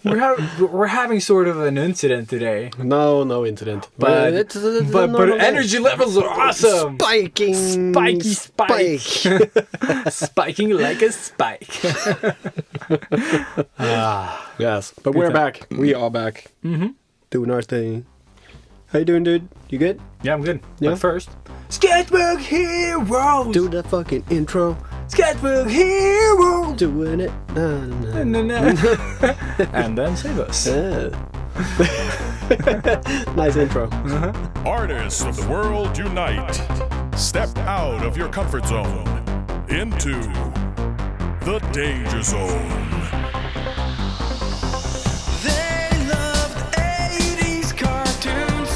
We're having sort of an incident today. No incident. But it's but energy levels are awesome. Spiking. Spiky spike. Spiking like a spike. Yes, but we're back. We are back. Mm-hmm. Doing our thing. How you doing, dude? You good? Yeah, I'm good. Yeah? But first, Sketchbook Heroes. Do the fucking intro. Sketchbook Heroes. Doing it. And then save us. Nice intro. Artists of the world unite. Step out of your comfort zone into the danger zone. They loved 80s cartoons.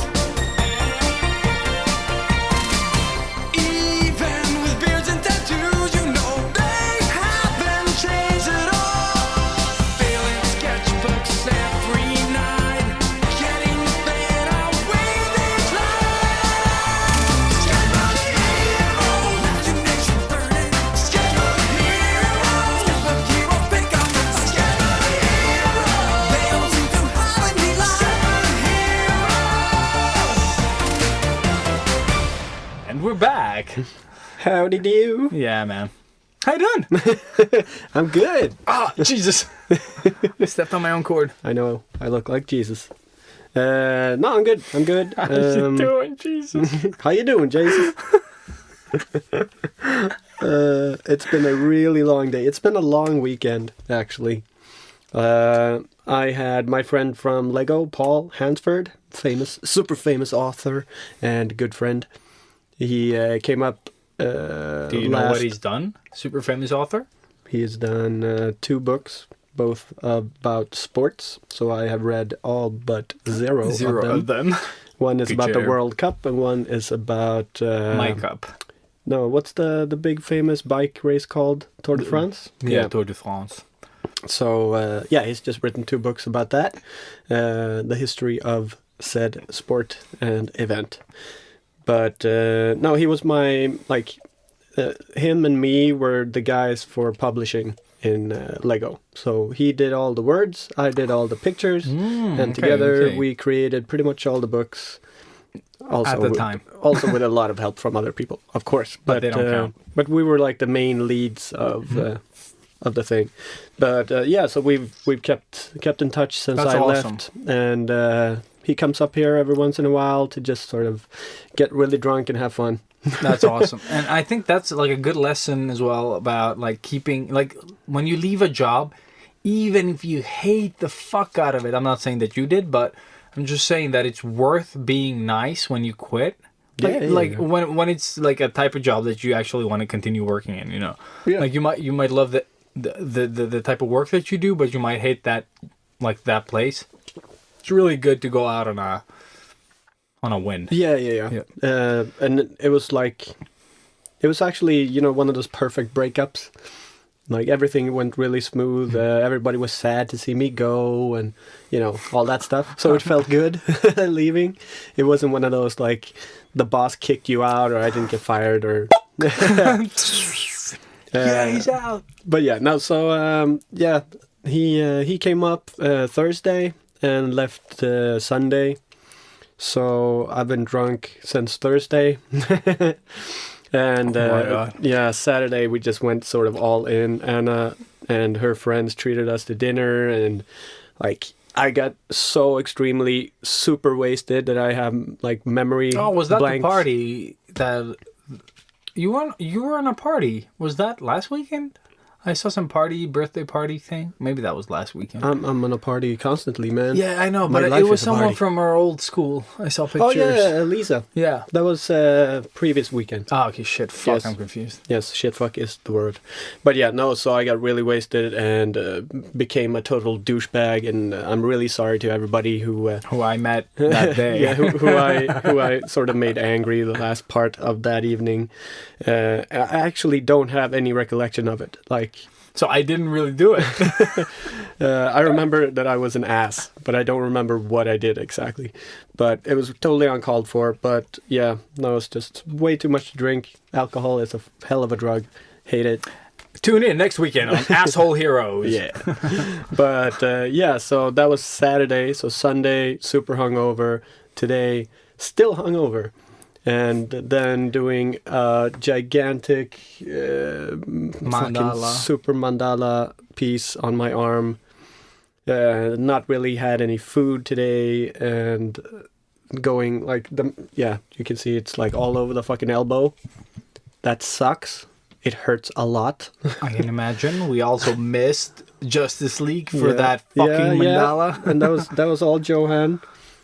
Even with beards and tattoos, you know they haven't changed at all. Filling sketchbooks every night, getting better with each line. Sketchbook hero, imagination burning. Sketchbook hero, pick up the sketchbook hero. They don't seem to have any line. And we're back. Howdy do. Yeah, man. How you doing? I'm good. Ah, Jesus. I stepped on my own cord. I know. I look like Jesus. No, I'm good. I'm good. How you doing, Jesus? How you doing, Jesus? It's been a really long day. It's been a long weekend, actually. I had my friend from Lego, Paul Hansford, super famous author and good friend. He came up. Do you know what he's done? Super famous author? He has done 2 books, both about sports. So I have read all but zero of them. One is Good about the chair. World Cup, and one is about My cup. No, what's the big famous bike race called? Tour de France? Yeah, Tour de France. So, he's just written 2 books about that. The history of said sport and event. But, no, he was my, him and me were the guys for publishing in Lego. So he did all the words, I did all the pictures, and together we created pretty much all the books. Also, At the time. Also with a lot of help from other people, of course. But they don't count. But we were like the main leads of the thing. But so we've kept in touch since That's I awesome. left, and he comes up here every once in a while to just sort of get really drunk and have fun. That's awesome. And I think that's like a good lesson as well about keeping, when you leave a job, even if you hate the fuck out of it, I'm not saying that you did, but I'm just saying that it's worth being nice when you quit. When it's like a type of job that you actually want to continue working in, you know. Yeah. Like you might love the type of work that you do, but you might hate that place. It's really good to go out on a win. Yeah. And it was actually, one of those perfect breakups. Like everything went really smooth. Everybody was sad to see me go, and all that stuff. So it felt good leaving. It wasn't one of those like the boss kicked you out, or I didn't get fired, or yeah, he's out. But yeah, no. So he came up Thursday and left Sunday. So I've been drunk since Thursday. And Saturday we just went sort of all in. Anna and her friends treated us to dinner, and I got so extremely super wasted that I have memory. Oh, was that blanks. the party that you were on a party? Was that last weekend? I saw some birthday party thing. Maybe that was last weekend. I'm on a party constantly, man. Yeah, I know, My but life it was is a someone party. from our old school. I saw pictures. Oh yeah, Lisa. Yeah. That was previous weekend. Oh, okay, shit. Fuck, Yes. I'm confused. Yes, shit fuck is the word. But yeah, no, so I got really wasted and became a total douchebag, and I'm really sorry to everybody who I met that day. yeah, who I sort of made angry the last part of that evening. I actually don't have any recollection of it. So I didn't really do it. I remember that I was an ass, but I don't remember what I did exactly. But it was totally uncalled for. But yeah, no, it's just way too much to drink. Alcohol is a hell of a drug. Hate it. Tune in next weekend on Asshole Heroes. Yeah. But yeah, so that was Saturday. So Sunday, super hungover. Today, still hungover. And then doing a gigantic fucking super mandala piece on my arm. Not really had any food today, and going like you can see it's like all over the fucking elbow. That sucks. It hurts a lot. I can imagine. We also missed Justice League for that fucking mandala. And that was all Johan.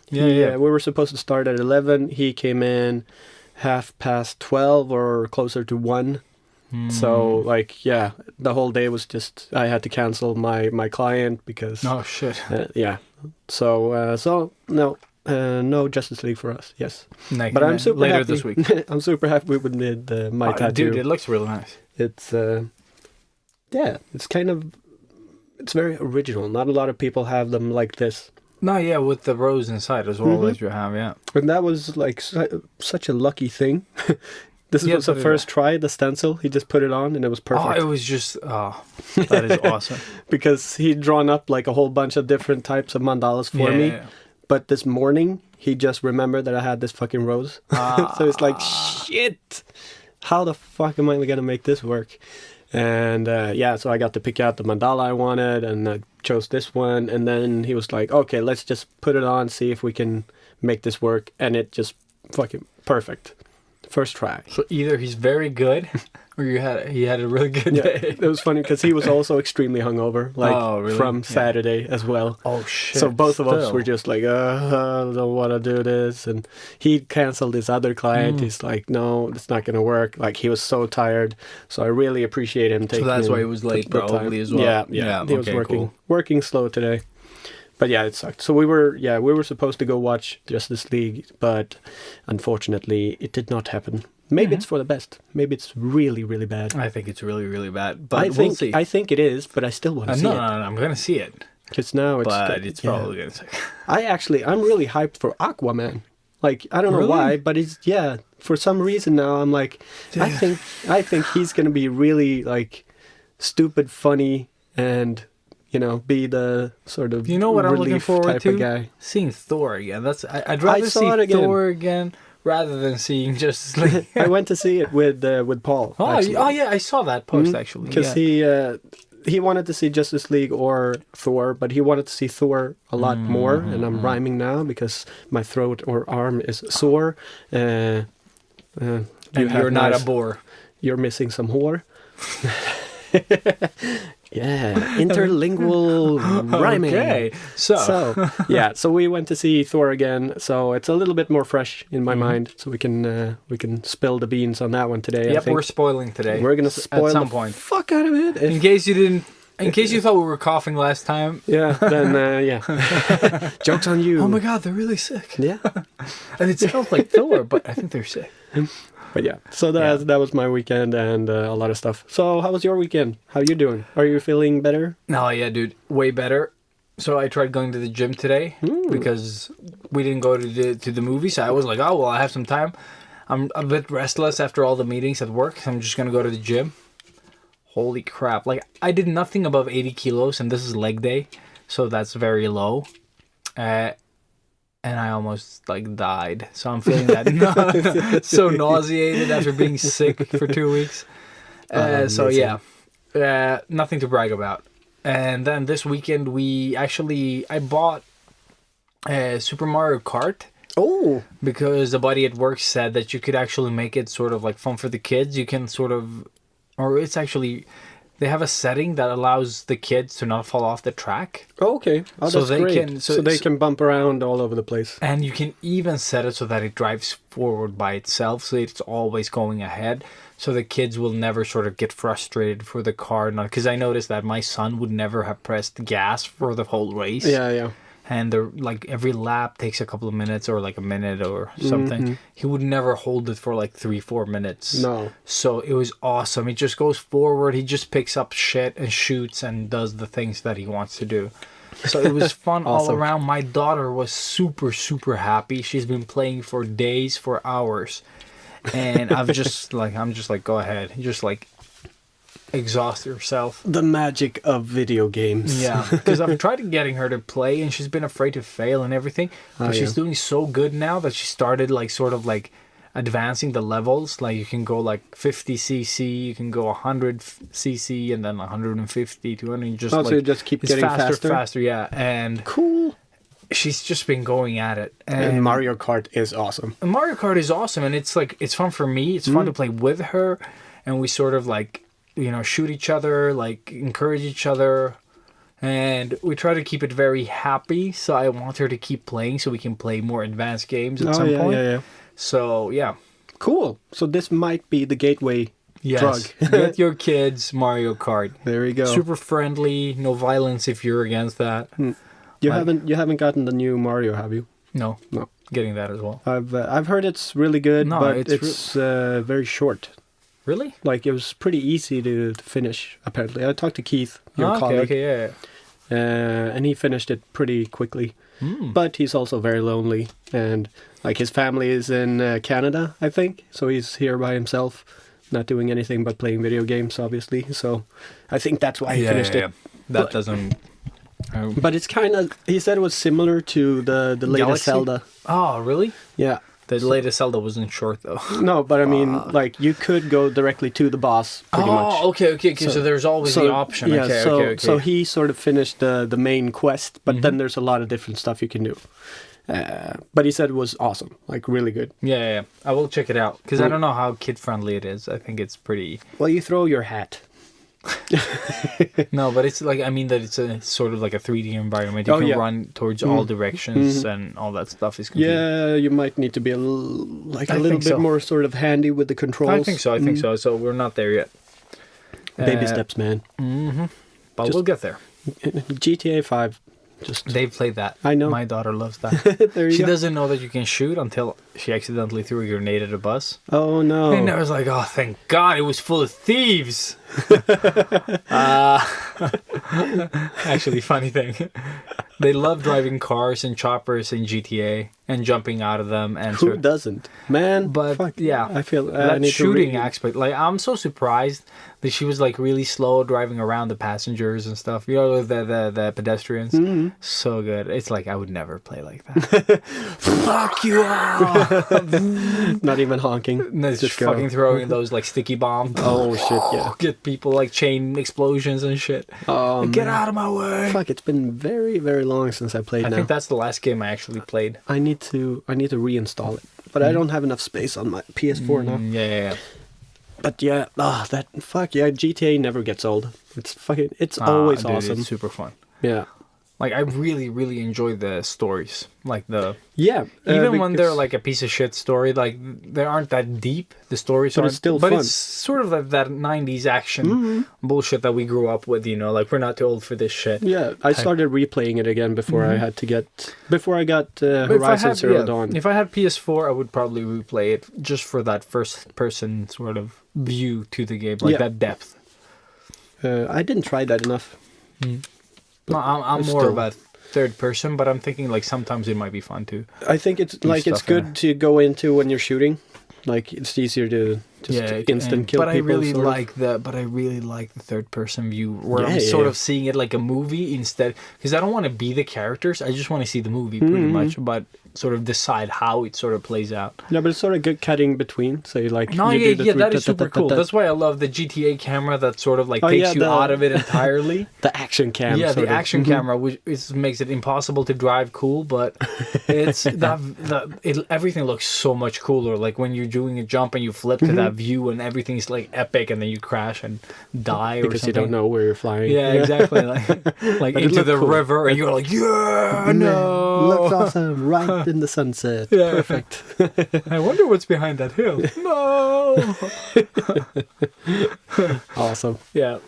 Yeah. We were supposed to start at 11. He came in 12:30 or closer to 1. So like the whole day was just I had to cancel my client because oh shit. So no Justice League for us. Yes. But I'm super later happy. This week. I'm super happy we did my tattoo. Dude, it looks really nice. It's it's very original. Not a lot of people have them like this. No, with the rose inside as well as you have, And that was like such a lucky thing. This was the first try, the stencil. He just put it on and it was perfect. Oh, it was just, that is awesome. Because he'd drawn up like a whole bunch of different types of mandalas for me. Yeah. But this morning, he just remembered that I had this fucking rose. So it's like, shit, how the fuck am I going to make this work? And so I got to pick out the mandala I wanted and I chose this one. And then he was like, okay, let's just put it on, see if we can make this work. And it just fucking perfect. First try. So either he's very good or he had a really good day. It was funny because he was also extremely hungover, from Saturday as well. Oh shit. So both of us were just like, I don't want to do this. And he canceled his other client. He's like, no, it's not going to work. Like he was so tired. So I really appreciate him taking. So that's why he was late probably as well. Yeah. He was working slow today. But it sucked. So we were supposed to go watch Justice League, but unfortunately it did not happen. Maybe it's for the best. Maybe it's really, really bad. I think it's really, really bad. But we'll see. I think it is, but I still want to see it. No, I'm going to see it. Because now it's probably going to suck. I'm really hyped for Aquaman. Like, I don't know why, but for some reason now I'm like, I think he's going to be really like stupid, funny, and be the sort of what I'm looking forward to? Guy. Seeing Thor again. I'd rather see Thor again rather than seeing Justice League. I went to see it with Paul. I saw that post actually. Because he wanted to see Justice League or Thor, but he wanted to see Thor a lot more. And I'm rhyming now because my throat or arm is sore. And you're not a bore. You're missing some whore. Yeah, interlingual rhyming. Okay, so we went to see Thor again. So it's a little bit more fresh in my mind. So we can spill the beans on that one today. Yep, we're spoiling today. We're gonna spoil at some point. Fuck out of it. In case you thought we were coughing last time. Yeah, then joke's on you. Oh my god, they're really sick. Yeah, and it smells like Thor, but I think they're sick. But so that was my weekend and a lot of stuff. So how was your weekend? How you doing? Are you feeling better? No, dude, way better. So I tried going to the gym today because we didn't go to the movie. So I was like, oh well, I have some time. I'm a bit restless after all the meetings at work. So I'm just gonna go to the gym. Holy crap! Like I did nothing above 80 kilos, and this is leg day, so that's very low. And I almost died. So I'm feeling that so nauseated after being sick for 2 weeks. Nothing to brag about. And then this weekend I bought Super Mario Kart. Oh! Because a buddy at work said that you could actually make it sort of fun for the kids. You can they have a setting that allows the kids to not fall off the track. Oh, okay. Oh, that's great. So they can bump around all over the place. And you can even set it so that it drives forward by itself, so it's always going ahead. So the kids will never sort of get frustrated for the car. Because I noticed that my son would never have pressed gas for the whole race. Yeah. And every lap takes a couple of minutes or a minute or something. Mm-hmm. He would never hold it for 3-4 minutes. No. So it was awesome. He just goes forward. He just picks up shit and shoots and does the things that he wants to do. So it was fun all around. My daughter was super, super happy. She's been playing for days, for hours. And I'm just go ahead. Just exhaust yourself. The magic of video games. Yeah, because I've tried getting her to play, and she's been afraid to fail and everything. But she's doing so good now that she started like sort of like advancing the levels. Like you can go like 50cc, you can go 100cc, and then 150, 200. Just so like you just keep it's getting faster. Yeah, and Cool. she's just been going at it. And Mario Kart is awesome. Mario Kart is awesome, and it's like it's fun for me. It's fun to play with her, and we sort of like shoot each other, like encourage each other, and we try to keep it very happy. So I want her to keep playing, so we can play more advanced games at some point. Yeah. So yeah, Cool. So this might be the gateway drug. Get your kids Mario Kart. There we go. Super friendly, no violence if you're against that. You haven't gotten the new Mario, have you? No, getting that as well. I've heard it's really good, No, but it's it's very short. Really? Like it was pretty easy to finish. Apparently, I talked to Keith, your colleague, Okay, yeah. and he finished it pretty quickly. But he's also very lonely, and like his family is in Canada, I think, so he's here by himself, not doing anything but playing video games, obviously. So I think that's why he finished it. That But- doesn't. But it's kind of, he said it was similar to the latest Galaxy? Zelda. Oh, really? Yeah. The latest Zelda wasn't short though. No, but I mean, like you could go directly to the boss pretty much. Okay. So there's always the option. Yeah, Okay. so he sort of finished the main quest, but then there's a lot of different stuff you can do. But he said it was awesome, like really good. Yeah. I will check it out because I don't know how kid friendly it is. I think it's pretty. Well, you throw your hat. No, but it's like that it's a sort of like a 3D environment. You can run towards all directions and all that stuff is complete. Yeah, you might need to be a little think bit so. more sort of handy with the controls. I think so. So we're not there yet. Baby steps, man. But we'll get there. GTA 5. They've played that. I know. My daughter loves that. There you She go. doesn't know that you can shoot until she accidentally threw a grenade at a bus. Oh no. And I was like, oh, thank God it was full of thieves. Actually, funny thing. They love driving cars and choppers in GTA and jumping out of them. And Who doesn't? Man, But fuck. yeah, I feel I that need shooting to aspect. Like, I'm so surprised that she was like really slow driving around the passengers and stuff. You know, the pedestrians. Mm-hmm. So good. It's like I would never play like that. Fuck you all. not even honking. No, just go. fucking throwing those like sticky bombs. Oh shit, yeah. Get people like chain explosions and shit. Oh, Get man. out of my way. Fuck, it's been very, very long since I played I now. think that's the last game I actually played. I need to reinstall it. But I don't have enough space on my PS4 now. Yeah. But yeah, GTA never gets old. It's always Dude, awesome. It's super fun. Yeah. Like, I really, really enjoy the stories. Like, Yeah. even when they're because- like a piece of shit story, like, they aren't that deep. The stories But aren't. it's still but fun. it's sort of like that 90s action bullshit that we grew up with, Like, we're not too old for this shit. Yeah, I started replaying it again before I had to before I got Horizon Zero Dawn. If I had PS4, I would probably replay it just for that first person sort of view to the game, like Yeah. that depth. I didn't try that enough. No, I'm more still- of a third person, but I'm thinking like sometimes it might be fun too. I think it's like it's stuff in good to go into when you're shooting. Like it's easier to just instant kill but people. I really sort of. like the third person view where I'm Yeah, sort yeah. of seeing it like a movie instead, because I don't want to be the characters. I just want to see the movie pretty much, but sort of decide how it sort of plays out. Yeah, but it's sort of good cutting between. So you like No, you do the three that is super cool. ta-ta-ta-ta-ta. That's why I love the GTA camera that sort of like Oh, takes yeah, you out of it entirely. the action cam. Yeah, the sort of. action Mhm. camera, which makes it impossible to drive cool, but it's everything looks so much cooler. Like when you're doing a jump and you flip to that view and everything's like epic, and then you crash and die or because something. you don't know where you're flying. Yeah, exactly. Like it into looked the cool. river, and you're like, yeah, no. Looks awesome, right in the sunset. Yeah. Perfect. I wonder what's behind that hill. No. Awesome. Yeah.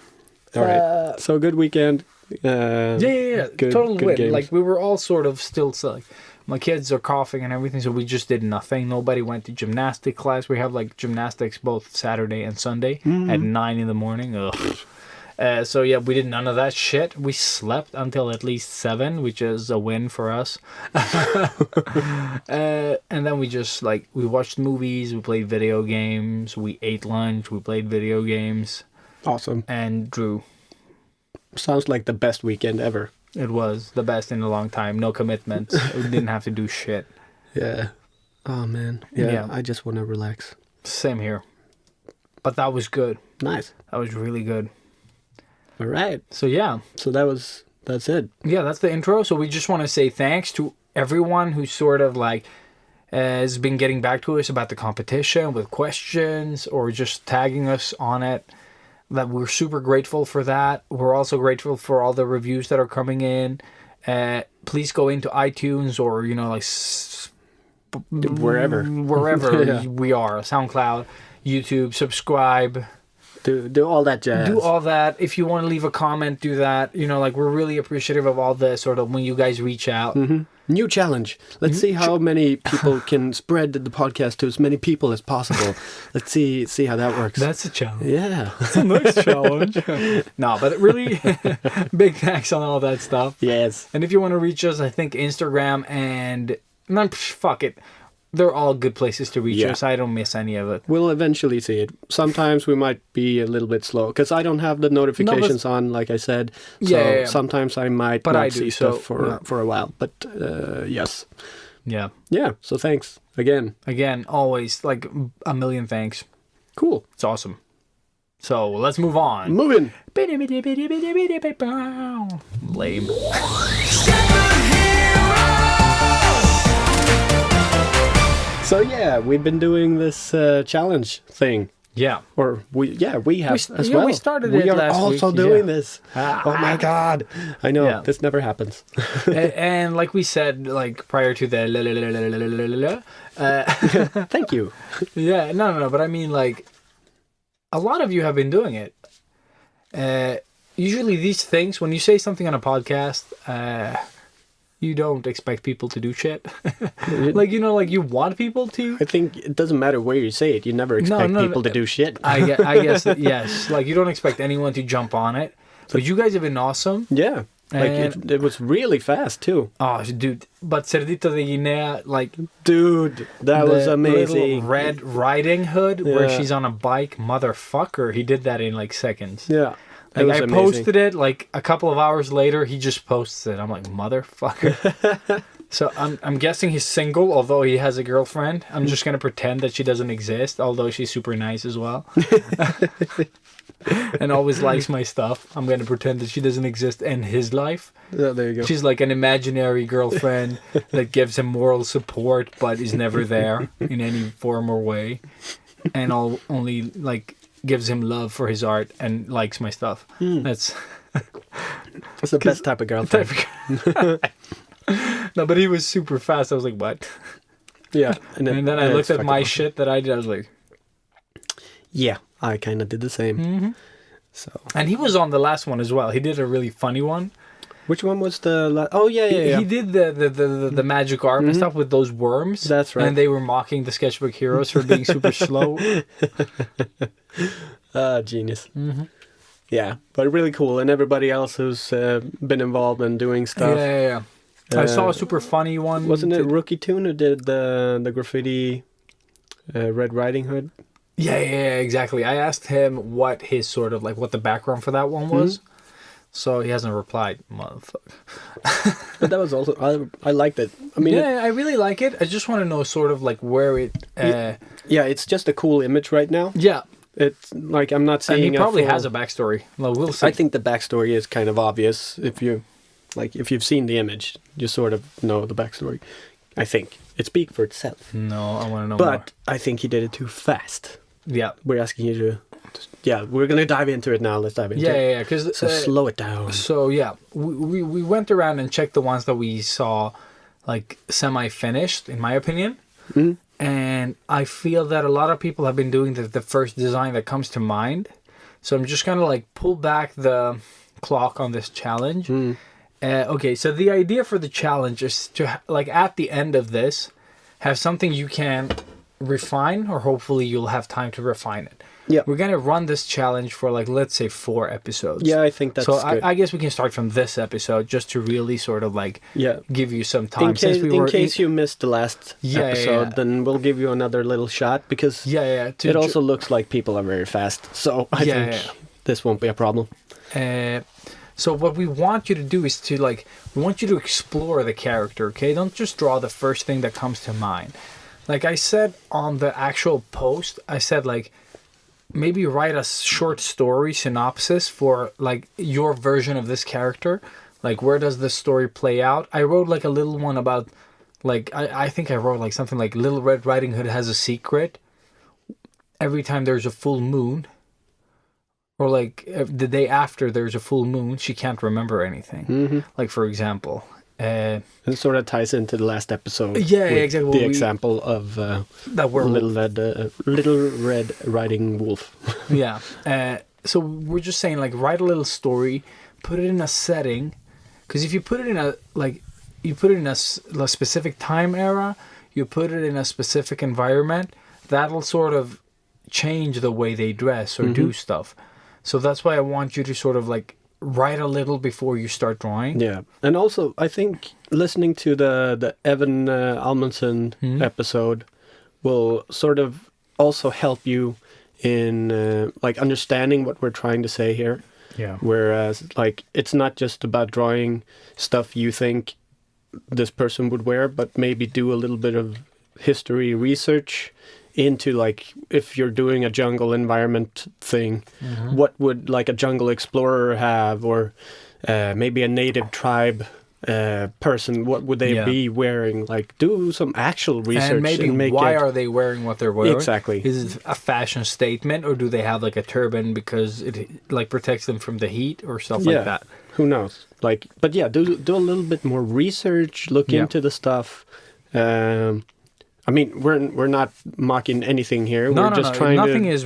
All right. So good weekend. Yeah. Good- Total good win. games. Like we were all sort of still like, my kids are coughing and everything, so we just did nothing. Nobody went to gymnastic class. We have like gymnastics both Saturday and Sunday at 9 in the morning. Ugh. So yeah, we did none of that shit. We slept until at least 7, which is a win for us. And then we just we watched movies, we played video games, we ate lunch, we played video games. Awesome. and Drew. Sounds like the best weekend ever. It was the best in a long time. No commitments. We didn't have to do shit. Yeah. Oh man. Yeah. Yeah. I just want to relax. Same here. But that was good. Nice. That was really good. All right. So yeah. So that's it. Yeah, that's the intro. So we just want to say thanks to everyone who sort of like has been getting back to us about the competition with questions or just tagging us on it. That we're super grateful for that. We're also grateful for all the reviews that are coming in. Please go into iTunes or, you know, like Wherever Yeah. we are, SoundCloud, YouTube, subscribe. Do all that jazz. Do all that. If you want to leave a comment, do that. You know, like we're really appreciative of all this sort of when you guys reach out. New challenge. Let's see how many people can spread the podcast to as many people as possible. Let's see how that works. That's a challenge. Yeah. That's a nice challenge. No, but really big thanks on all that stuff. Yes. And if you want to reach us, I think Instagram and fuck it. They're all good places to reach us. I don't miss any of it. We'll eventually see it. Sometimes we might be a little bit slow because I don't have the notifications on, like I said. So sometimes I might But not I do, see so, stuff for a while. But yes. Yeah. Yeah. So thanks again. Again, always like a million thanks. Cool. It's awesome. So let's move on. Moving. Lame. So yeah, we've been doing this challenge thing. Yeah. Or we have as yeah, well. we started we it are last also week, doing yeah. this. Oh my god. I know, this never happens. And like we said, like prior to the Thank you. yeah, no, but I mean like a lot of you have been doing it. Usually these things, when you say something on a podcast, you don't expect people to do shit. Like, you know, like you want people to. I think it doesn't matter where you say it. You never expect people to do shit. I guess, yes. Like, you don't expect anyone to jump on it. But you guys have been awesome. Yeah. Like, it was really fast, too. Oh, dude. But Cerdito de Guinea, like... Dude, that was amazing. Little Red Riding Hood, where she's on a bike. Motherfucker. He did that in, like, seconds. Yeah. Like, I posted it, like, a couple of hours later, he just posts it. I'm like, motherfucker. So, I'm guessing he's single, although he has a girlfriend. I'm just going to pretend that she doesn't exist, although she's super nice as well. And always likes my stuff. I'm going to pretend that she doesn't exist in his life. Yeah, there you go. She's like an imaginary girlfriend that gives him moral support, but is never there in any form or way. And only, like... gives him love for his art and likes my stuff. That's the best type of girlfriend. No, but he was super fast. I was like, what? Yeah. And then I looked at my shit that I did. I was like... Yeah, I kind of did the same. Mm-hmm. So. And he was on the last one as well. He did a really funny one. Which one was the last? Oh, yeah. He did the magic arm and stuff with those worms. That's right. And they were mocking the Sketchbook heroes for being super slow. Genius. Mm-hmm. Yeah, but really cool. And everybody else who's been involved in doing stuff. Yeah. I saw a super funny one. Wasn't it Rookie Toon who did the graffiti Red Riding Hood? Yeah, exactly. I asked him what his sort of, like, what the background for that one was. Mm-hmm. So he hasn't replied, motherfucker. But that was also, I liked it. I mean, I really like it. I just want to know sort of like where it... yeah, it's just a cool image right now. Yeah. It's like, I'm not saying... And he probably has a backstory. Well, we'll see. I think the backstory is kind of obvious. If you've seen the image, you sort of know the backstory. I think. It speaks for itself. No, I want to know more. But I think he did it too fast. Yeah. We're asking you to... Yeah, we're going to dive into it now. Let's dive into it. Yeah. Cause, so slow it down. So, yeah. We went around and checked the ones that we saw, like, semi-finished, in my opinion. Mm-hmm. And I feel that a lot of people have been doing the first design that comes to mind. So I'm just going to, like, pull back the clock on this challenge. Mm. Okay, so the idea for the challenge is to, like, at the end of this, have something you can refine, or hopefully you'll have time to refine it. Yeah, we're gonna run this challenge for, like, let's say 4 episodes. Yeah, I think that's so. Good. I guess we can start from this episode just to really sort of like give you some time. In case you missed the last episode, then we'll give you another little shot because it also looks like people are very fast. So I think this won't be a problem. So what we want you to do is to we want you to explore the character, okay? Don't just draw the first thing that comes to mind. Like I said on the actual post, I said maybe write a short story synopsis for your version of this character. Like, where does this story play out? I wrote a little one about I think I wrote something like Little Red Riding Hood has a secret. Every time there's a full moon, or the day after there's a full moon, she can't remember anything. Mm-hmm. For example. It sort of ties into the last episode. Yeah, exactly. The example of that werewolf. Little Red Riding Wolf. Yeah. So we're just saying, write a little story, put it in a setting, because if you put it in a specific time era, you put it in a specific environment, that'll sort of change the way they dress or do stuff. So that's why I want you to sort of write a little before you start drawing. Yeah, and also I think listening to the Evan Almundsen episode will sort of also help you in understanding what we're trying to say here. Yeah. Whereas it's not just about drawing stuff you think this person would wear, but maybe do a little bit of history research into if you're doing a jungle environment thing, what would a jungle explorer have, or maybe a native tribe person, what would they be wearing? Do some actual research and maybe make why are they wearing what they're wearing? Exactly. Is it a fashion statement, or do they have a turban because it protects them from the heat or stuff like that? Who knows? But yeah, do a little bit more research, look into the stuff. I mean, we're not mocking anything here. We're just trying Nothing to... is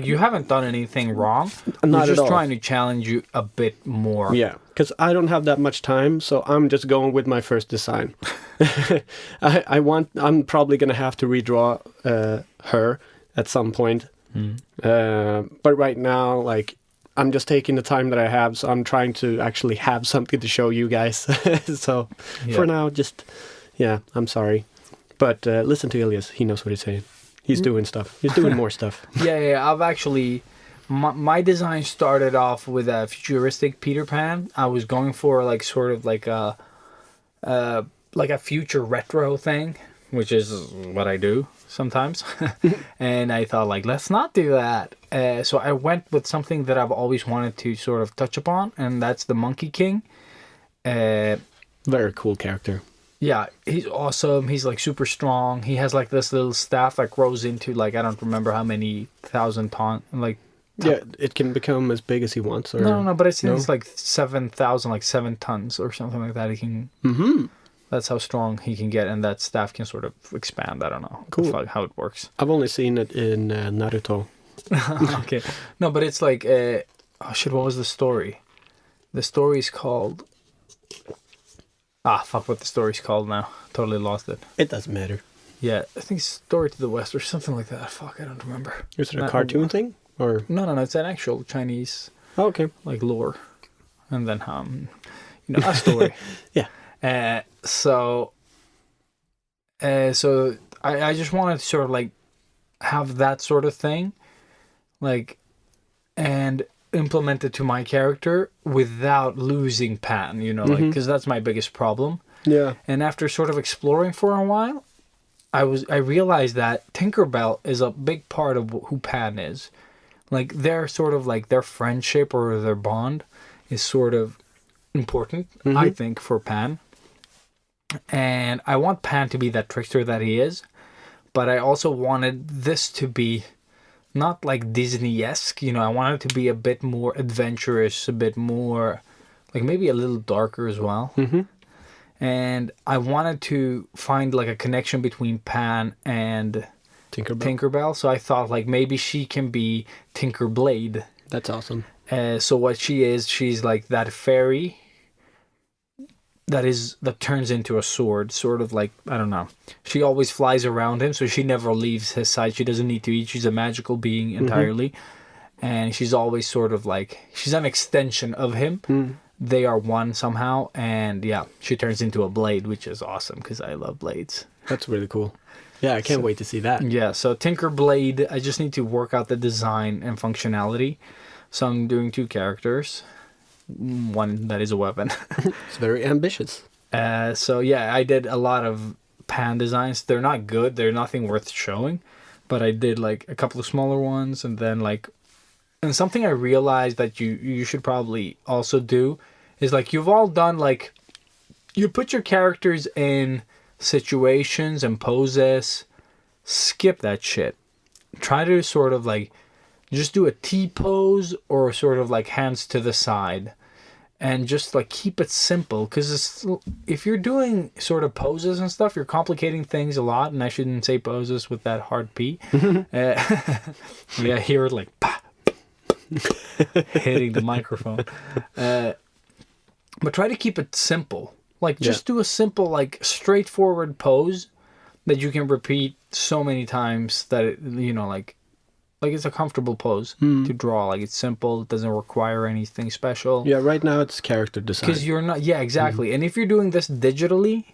you haven't done anything wrong. Not We're just at all. trying to challenge you a bit more. Yeah, because I don't have that much time, so I'm just going with my first design. I'm probably gonna have to redraw her at some point. But right now, I'm just taking the time that I have, so I'm trying to actually have something to show you guys. So for now, I'm sorry. But listen to Elias. He knows what he's saying. He's doing stuff. He's doing more stuff. Yeah. I've actually... My design started off with a futuristic Peter Pan. I was going for a future retro thing, which is what I do sometimes. And I thought, let's not do that. So I went with something that I've always wanted to sort of touch upon, and that's the Monkey King. Very cool character. Yeah, he's awesome. He's super strong. He has this little staff that grows into I don't remember how many thousand ton. Yeah, it can become as big as he wants. Or no, but it's 7,000, 7 tons or something like that. He can. That's how strong he can get, and that staff can sort of expand. I don't know how it works. I've only seen it in Naruto. Okay, no, but it's oh shit! What was the story? The story is called. Fuck what the story's called now. Totally lost it. It doesn't matter. Yeah, I think Story to the West or something like that. Fuck, I don't remember. Is it a cartoon thing? Or No, it's an actual Chinese, okay. lore. And then, a story. Yeah. So I just wanted to sort of have that sort of thing, and implement it to my character without losing Pan, because that's my biggest problem. Yeah. And after sort of exploring for a while, I realized that Tinkerbell is a big part of who Pan is. Their sort of their friendship or their bond is sort of important, I think, for Pan. And I want Pan to be that trickster that he is, but I also wanted this to be not Disney-esque, I wanted it to be a bit more adventurous, a bit more, maybe a little darker as well. And I wanted to find a connection between Pan and Tinkerbell. So I thought maybe she can be Tinkerblade. That's awesome. So what she is, she's that fairy that turns into a sword, sort of I don't know. She always flies around him, so she never leaves his side. She doesn't need to eat. She's a magical being entirely. And she's always sort of she's an extension of him. They are one somehow. And yeah, she turns into a blade, which is awesome because I love blades. That's really cool. Yeah, I can't wait to see that. Yeah, so Tinkerblade, I just need to work out the design and functionality. So I'm doing 2 characters, one that is a weapon. It's very ambitious. So yeah, I did a lot of pan designs. They're not good. They're nothing worth showing, but I did like a couple of smaller ones, and then like, and something I realized that you should probably also do is like, you've all done like, you put your characters in situations and poses. Skip that shit. Try to sort of like just do a T pose or sort of like hands to the side, and just like keep it simple, because if you're doing sort of poses and stuff, you're complicating things a lot. And I shouldn't say poses with that hard P. Yeah, hear it like bah, hitting the microphone. But try to keep it simple. Like, just do a simple, like, straightforward pose that you can repeat so many times that it, you know, like it's a comfortable pose to draw. Like, it's simple. It doesn't require anything special. Yeah, right now it's character design. Because you're not... Yeah, exactly. And if you're doing this digitally,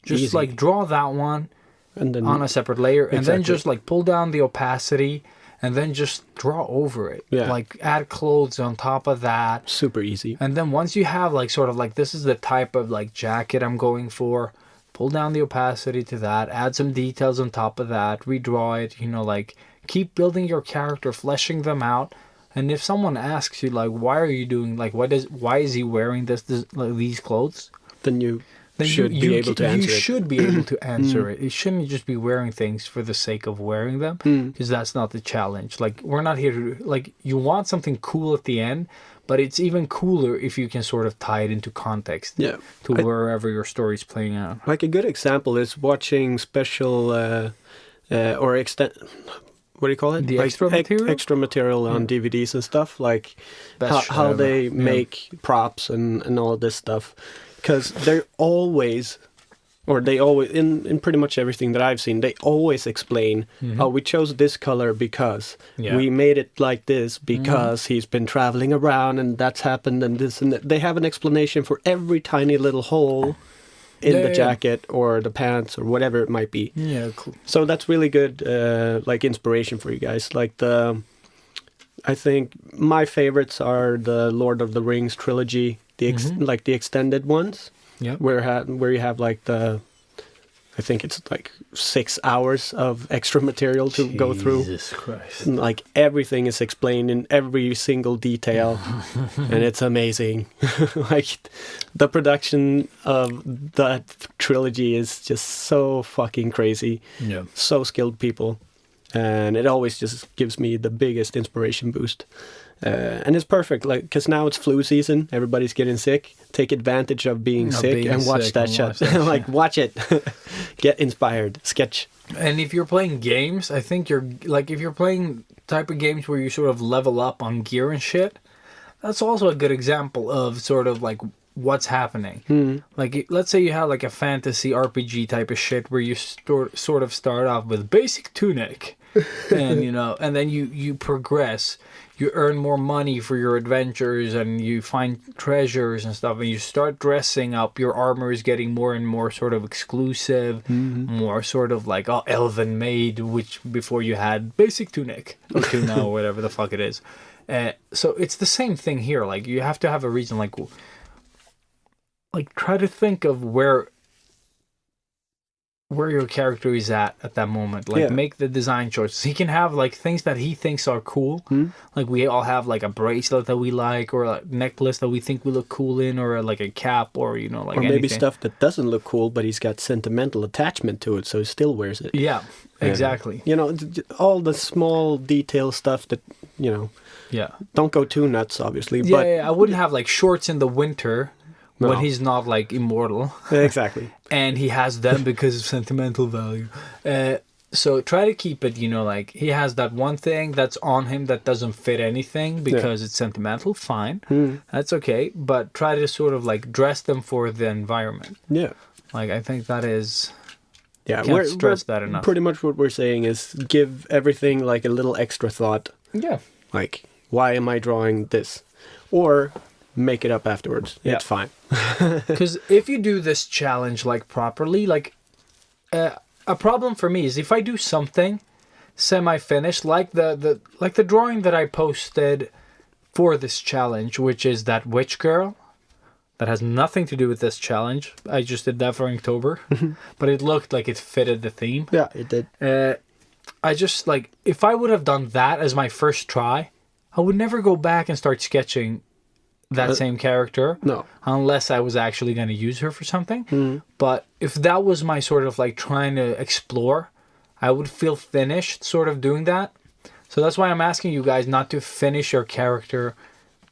just, like, draw that one and then, on a separate layer. And then just, like, pull down the opacity and then just draw over it. Yeah. Like, add clothes on top of that. Super easy. And then once you have, like, sort of, like, this is the type of, like, jacket I'm going for, pull down the opacity to that, add some details on top of that, redraw it, you know, like, keep building your character, fleshing them out. And if someone asks you, like, why are you doing, like, why is he wearing like, these clothes? Then you should be able to answer it. You should be able to answer it. You shouldn't just be wearing things for the sake of wearing them, because that's not the challenge. Like, we're not here to, like, you want something cool at the end, but it's even cooler if you can sort of tie it into context to wherever your story's playing out. Like, a good example is watching special or extent... What do you call it? The like extra material? Extra material on DVDs and stuff. Like how they make props and all of this stuff. Because they're always, or they always, in pretty much everything that I've seen, they always explain, oh, we chose this color because we made it like this because he's been traveling around and that's happened and this and that. They have an explanation for every tiny little hole in the jacket or the pants or whatever it might be. Yeah, cool. So that's really good, like, inspiration for you guys. Like, I think my favorites are the Lord of the Rings trilogy, like the extended ones, where you have like I think it's like 6 hours of extra material to go through. Jesus Christ. And, like, everything is explained in every single detail, and it's amazing. Like, the production of that trilogy is just so fucking crazy. Yeah. So skilled people. And it always just gives me the biggest inspiration boost. And it's perfect, like, because now it's flu season. Everybody's getting sick. Take advantage of being sick and watch that shit. Like, watch it. Get inspired. Sketch. And if you're playing games, I think if you're playing type of games where you sort of level up on gear and shit, that's also a good example of sort of like what's happening. Like, let's say you have like a fantasy RPG type of shit where you sort of start off with basic tunic, and you know, and then you progress. You earn more money for your adventures and you find treasures and stuff, and you start dressing up. Your armor is getting more and more sort of exclusive, more sort of like elven made, which before you had basic tunic or tuna or whatever the fuck it is. So it's the same thing here. Like, you have to have a reason. Like try to think of where your character is at that moment. Like, make the design choices. He can have like things that he thinks are cool. Like, we all have like a bracelet that we like, or a necklace that we think we look cool in, or like a cap, or you know, like, or maybe anything. Stuff that doesn't look cool, but he's got sentimental attachment to it, so he still wears it. Yeah, exactly. You know, all the small detail stuff that, you know. Yeah. Don't go too nuts, obviously. Yeah, but I wouldn't have like shorts in the winter. No. When he's not like immortal. Exactly. And he has them because of sentimental value. So try to keep it, you know, like, he has that one thing that's on him that doesn't fit anything because it's sentimental. Fine. That's okay. But try to sort of like dress them for the environment. Yeah. Like, I think that is... Yeah, can't stress that enough. Pretty much what we're saying is give everything like a little extra thought. Yeah. Like, why am I drawing this? Or... make it up afterwards. It's fine. Because if you do this challenge like properly, like a problem for me is if I do something semi-finished, like the drawing that I posted for this challenge, which is that witch girl. That has nothing to do with this challenge. I just did that for October, but it looked like it fitted the theme. Yeah, it did. I just like, if I would have done that as my first try, I would never go back and start sketching that same character. No. Unless I was actually going to use her for something. But if that was my sort of like trying to explore, I would feel finished sort of doing that. So that's why I'm asking you guys not to finish your character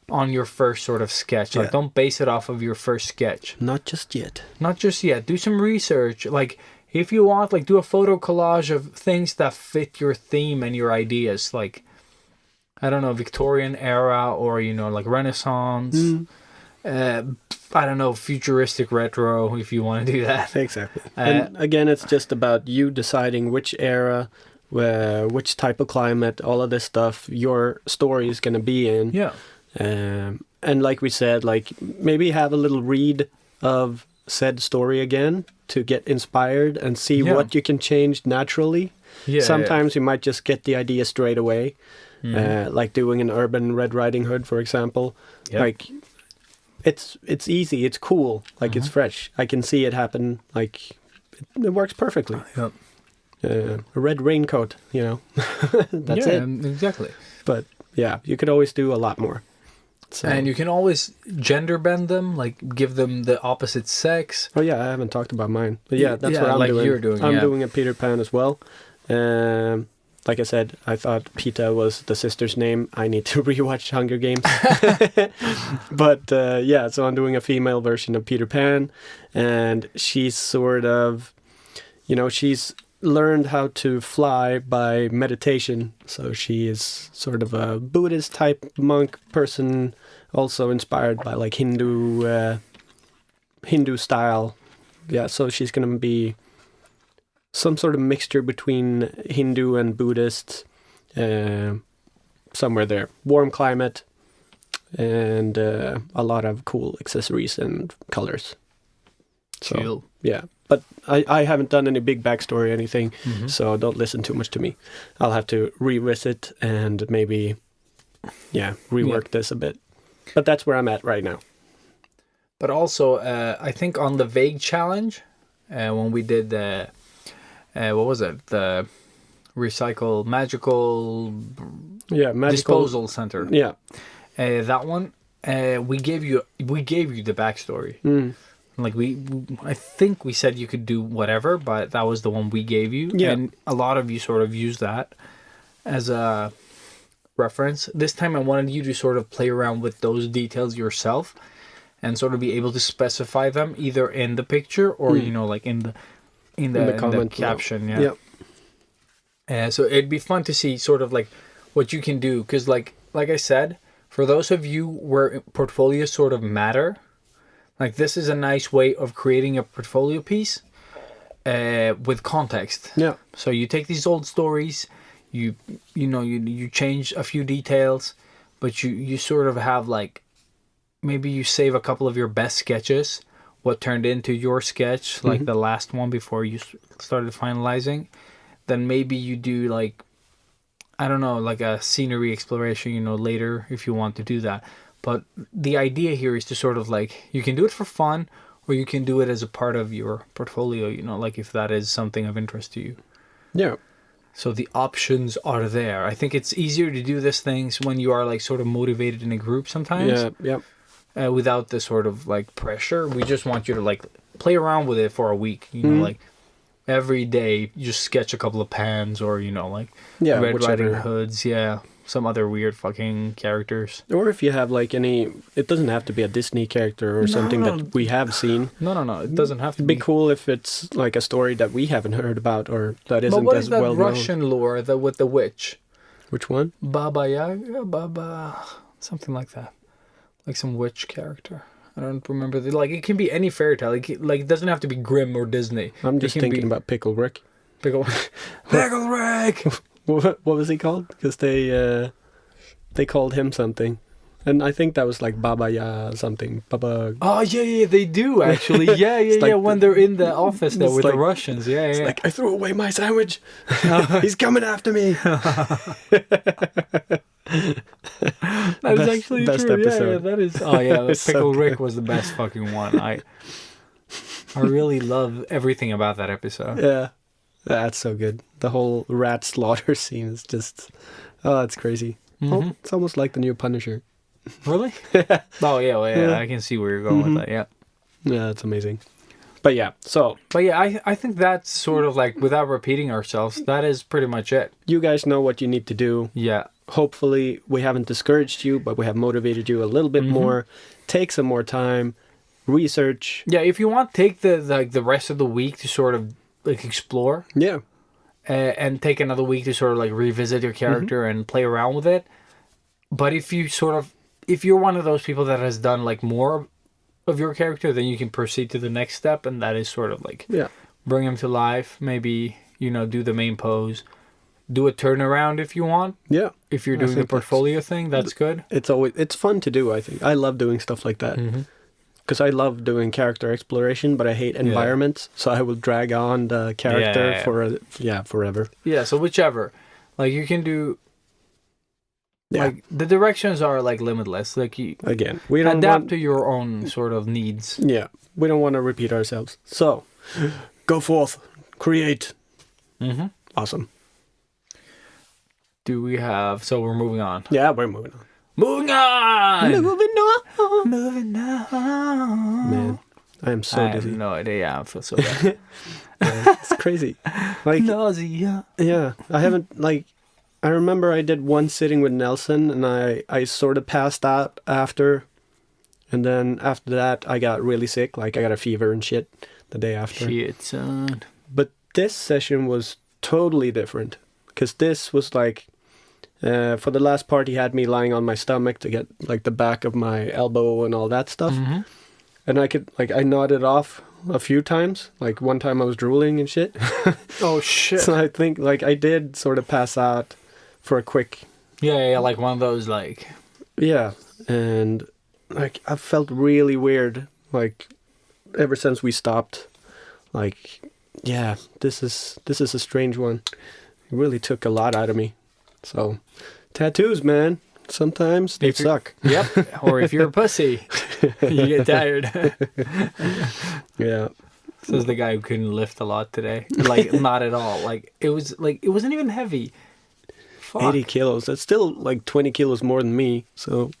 on your first sort of sketch. Like, don't base it off of your first sketch. Not just yet. Not just yet. Do some research. Like, if you want, like, do a photo collage of things that fit your theme and your ideas. Like, I don't know, Victorian era or, you know, like Renaissance. I don't know, futuristic retro, if you want to do that. Exactly. And again, it's just about you deciding which era, which type of climate, all of this stuff your story is going to be in. Yeah. And like we said, like maybe have a little read of said story again to get inspired and see what you can change naturally. Yeah. Sometimes you might just get the idea straight away, like doing an urban Red Riding Hood, for example. Yep. Like it's easy, it's cool, like it's fresh. I can see it happen. Like it works perfectly. Yep. A red raincoat, you know. That's it. Exactly. But yeah, you could always do a lot more. So. And you can always gender bend them, like give them the opposite sex. Oh yeah, I haven't talked about mine, but yeah, that's what I'm like doing. You're doing. I'm doing a Peter Pan as well. Like I said, I thought Pita was the sister's name. I need to rewatch Hunger Games. But yeah, so I'm doing a female version of Peter Pan, and she's sort of, you know, she's learned how to fly by meditation. So she is sort of a Buddhist type monk person, also inspired by like Hindu style. Yeah, so she's going to be some sort of mixture between Hindu and Buddhist, somewhere there. Warm climate and a lot of cool accessories and colors. So, Chill. yeah. But I haven't done any big backstory or anything, so don't listen too much to me. I'll have to revisit and maybe, rework this a bit. But that's where I'm at right now. But also, I think on the vague challenge, when we did the, what was it? The magical disposal center. Yeah. That one, we gave you the backstory. Like I think we said you could do whatever, but that was the one we gave you. Yeah. And a lot of you sort of used that as a reference. This time I wanted you to sort of play around with those details yourself and sort of be able to specify them either in the picture or, you know, like in the comment caption. Yeah. So it'd be fun to see sort of like what you can do. Because like I said, for those of you where portfolios sort of matter, like this is a nice way of creating a portfolio piece with context. Yeah. So you take these old stories, you change a few details, but you sort of have like, maybe you save a couple of your best sketches, what turned into your sketch, like the last one before you started finalizing. Then maybe you do like, I don't know, like a scenery exploration, you know, later if you want to do that. But the idea here is to sort of like, you can do it for fun or you can do it as a part of your portfolio, you know, like if that is something of interest to you. Yeah. So the options are there. I think it's easier to do these things when you are like sort of motivated in a group sometimes. Yeah. Without the sort of like pressure. We just want you to like play around with it for a week, you know, like every day you just sketch a couple of pans or, you know, like Red Riding Hoods. Yeah. Some other weird fucking characters. Or if you have like it doesn't have to be a Disney character or something that we have seen. No. It doesn't have to be cool if it's like a story that we haven't heard about or that isn't but what as is that well Russian known. lore with the witch? Which one? Baba Yaga, something like that. Like some witch character. I don't remember. Like it can be any fairy tale. It doesn't have to be Grimm or Disney. I'm just thinking about Pickle Rick. Pickle Rick. What was he called? Because they called him something, and I think that was like Baba Ya something. Baba. Oh yeah, they do actually. Yeah. When they're in the office there with the Russians. Yeah. Like I threw away my sandwich. He's coming after me. That is actually best true. Yeah, episode. that is. Oh yeah, It's so Pickle Rick good. was the best fucking one. I really love everything about that episode. Yeah. That's so good. The whole rat slaughter scene is just... Oh, it's crazy. Oh, it's almost like the new Punisher. Really? Oh yeah, well, yeah. I can see where you're going with that. Yeah. Yeah, it's amazing. But yeah, so But yeah, I think that's sort of like, without repeating ourselves, that is pretty much it. you guys know what you need to do. Yeah. Hopefully we haven't discouraged you, but we have motivated you a little bit more. Take some more time, research. Yeah, if you want, take the rest of the week to sort of like explore, Yeah, and take another week to sort of like revisit your character and play around with it. But if you're one of those people that has done like more of your character, then you can proceed to the next step, and that is sort of like yeah, bring him to life. Maybe, do the main pose, do a turnaround if you want. yeah. If you're I doing the think that's- portfolio thing, that's good. It's fun to do. I think I love doing stuff like that because I love doing character exploration, but I hate environments. So I will drag on the character Yeah. forever. Yeah, so whichever. Like you can do, Yeah. like the directions are like limitless. Like you Again, we don't adapt want. to your own sort of needs. Yeah, we don't want to repeat ourselves. So, go forth, create. Mm-hmm. Awesome. Do we have? So we're moving on. Yeah, we're moving on. Moving on. Moving on. Moving on. Man, I am so I have dizzy. no idea. I feel so bad. It's crazy. Like, Nausea. yeah, I haven't like. I remember I did one sitting with Nelson, and I sort of passed out after, and then after that I got really sick. Like I got a fever and shit the day after. Shit, son. But this session was totally different because this was like. For the last part, he had me lying on my stomach to get like the back of my elbow and all that stuff, and I nodded off a few times. Like one time I was drooling and shit. Oh shit. So I think like I did sort of pass out for a quick, Yeah, like one of those like. yeah, and like I felt really weird. Like ever since we stopped, like yeah, this is a strange one. It really took a lot out of me. So, tattoos, man. Sometimes they If you're- suck. Yep. Or if you're a pussy, you get tired. Yeah. Says the guy who couldn't lift a lot today. Like not at all. Like it wasn't even heavy. Fuck. 80 kilos. That's still like 20 kilos more than me. So,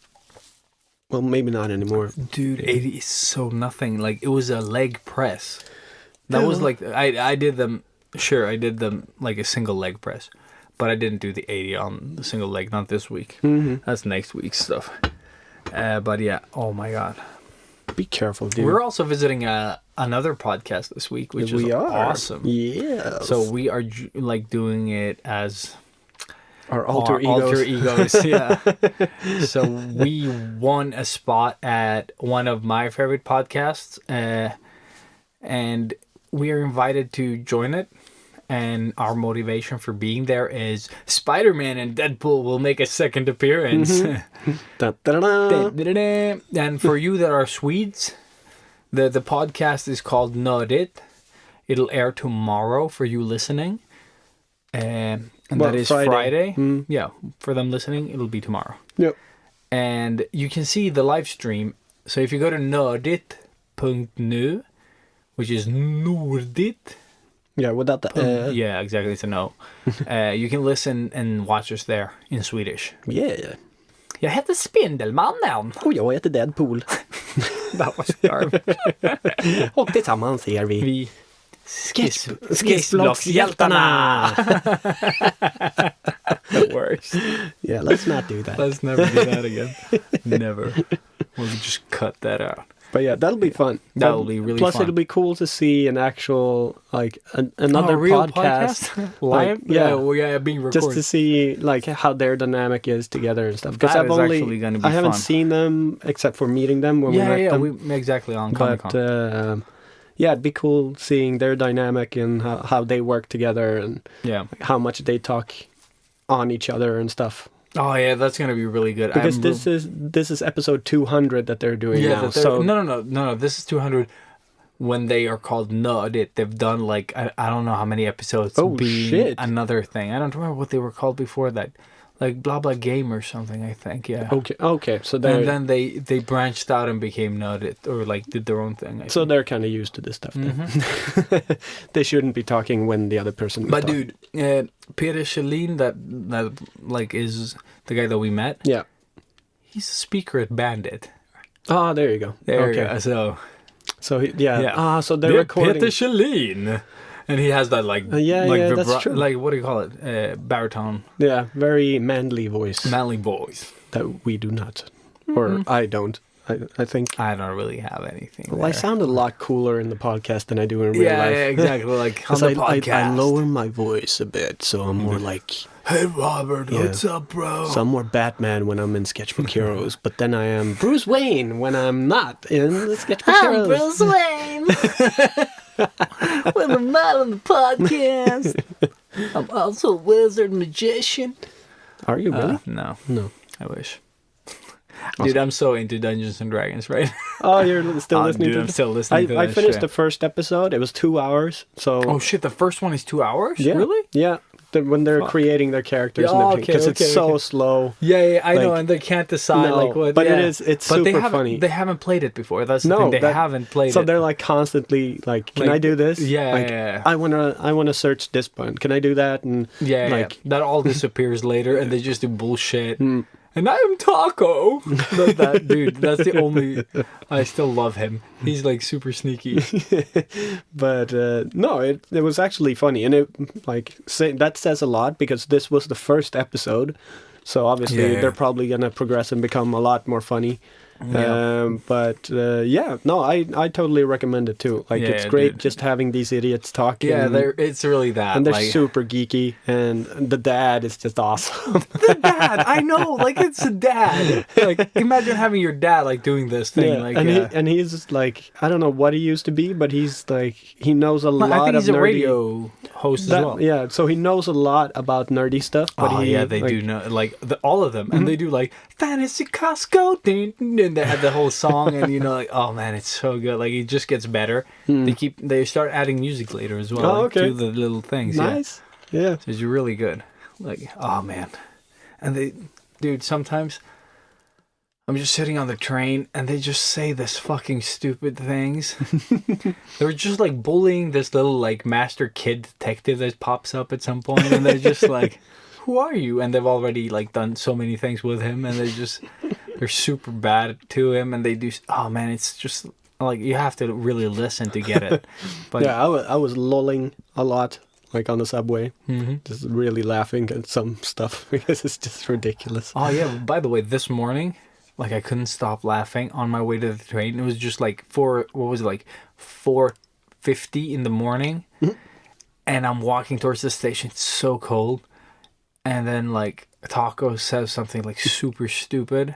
well, maybe not anymore. Dude, 80 is so nothing. Like it was a leg press. That was Yeah. like I did them. Sure, I did them like a single leg press, but I didn't do the 80 on the single leg. Not this week. That's next week's stuff. But yeah. Oh my god. Be careful, dude. We're also visiting another podcast this week, which is we are awesome. Yeah. So we are like doing it as our alter our egos. alter egos. Yeah. So we won a spot at one of my favorite podcasts, and we are invited to join it. And our motivation for being there is Spider-Man and Deadpool will make a second appearance. Da, da, da, da. And for you that are Swedes, the podcast is called Nördigt. It'll air tomorrow for you listening. And Well, that is Friday. Friday. Yeah, for them listening, it'll be tomorrow. Yep. And you can see the live stream. So if you go to nördigt.nu, which is Nordigt. Yeah, without the... Yeah, exactly. It's a no. You can listen and watch us there in Swedish. Yeah. Jag heter Spindelmannen. Och jag heter Deadpool. That was garbage. Och tillsammans ser vi... Vi Sketchblockshjältarna! The worst. Yeah, let's not do that. Let's never do that again. Never. We'll just cut that out. But yeah, that'll be fun. That'll be really Plus, fun. it'll be cool to see an actual, like, another real podcast. live. Like, yeah. Well, yeah, being recorded. Just to see, like, how their dynamic is together and stuff. Because That I've is only... actually gonna be I haven't fun. seen them except for meeting them when we met them. we exactly on Comic Con. But, yeah, it'd be cool seeing their dynamic and how they work together and Yeah. how much they talk on each other and stuff. Oh yeah, that's gonna be really good. Because this is episode 200 that they're doing now. that So no. This is 200. When they are called Nördigt, they've done like I don't know how many episodes. Oh, being shit. Another thing. I don't remember what they were called before that. like blah blah game or something. I think, yeah. Okay. So they're And then they branched out and became noted, or like did their own thing. I so think. they're kind of used to this stuff. Then. They shouldn't be talking when the other person. Is But talking. dude, Peter Chalin, that like is the guy that we met. Yeah. He's a speaker at Bandit. Oh, there you go. There okay. you go. So Yeah. So they're Yeah, recording. Peter Chalin. And he has that like yeah, that's true. like what do you call it? Baritone, Yeah, very manly voice manly voice. that we do not, or I don't. I think. I don't really have anything. Well, I there. sound a lot cooler in the podcast than I do in real life. Yeah, exactly. Like on 'Cause the podcast. I lower my voice a bit, so I'm more like. Hey Robert, Yeah. what's up, bro? So I'm more Batman when I'm in Sketchbook Heroes, but then I am Bruce Wayne when I'm not in the Sketchbook Heroes. Bruce Wayne. When I'm not on the podcast, I'm also a wizard magician. Are you really? No, No. I wish. Dude, I'm so into Dungeons and Dragons, right? Oh, you're still listening dude, to I'm it? still listening to I that finished shit. the first episode. It was 2 hours. So Oh shit, the first one is 2 hours? yeah, Really? Yeah. When they're Fuck. creating their characters Yeah, and everything, okay, because it's okay, so okay. slow. Yeah, I know, Like, and they can't decide no, like what. but yeah. it's But they super haven't- funny. They haven't played it before. That's the thing. They haven't played so it. they're like constantly like, can Like, I do this? yeah, like, yeah. I wanna search this button. Can I do that? And Yeah, like that all disappears later, and they just do bullshit. Hmm. And I am Taco. that dude, that's the only. I still love him. He's like super sneaky. But no, it was actually funny, and it that says a lot because this was the first episode, so obviously Yeah. they're probably gonna progress and become a lot more funny. Yeah. But I totally recommend it too. Like Yeah, it's great dude. just having these idiots talking. Yeah, it's really that. and they're like, super geeky, and the dad is just awesome. the dad. I know, like it's a dad. Like imagine having your dad like doing this thing. Yeah, Like, and he's just like, I don't know what he used to be, but he's like, he knows a lot I think he's of a nerdy. radio host as well. Yeah, so he knows a lot about nerdy stuff. But Oh he, yeah, they like, do know like all of them, and they do like fantasy Costco, and they have the whole song, and you know, like oh man, it's so good. Like it just gets better. They start adding music later as well. Oh, like, okay. to the little things. Nice. Yeah. So it's really good. Like oh man, and dude, sometimes I'm just sitting on the train, and they just say this fucking stupid things. They're just like bullying this little like master kid detective that pops up at some point, and they're just like, "Who are you?" And they've already like done so many things with him, and they're super bad to him, and they do. Oh man, it's just like you have to really listen to get it. But Yeah, I was lolling a lot, like on the subway, Mhm. just really laughing at some stuff because it's just ridiculous. Oh yeah, by the way, this morning, like I couldn't stop laughing on my way to the train. It was just like 4:50 in the morning, and I'm walking towards the station. It's so cold, and then like Taco says something like super stupid,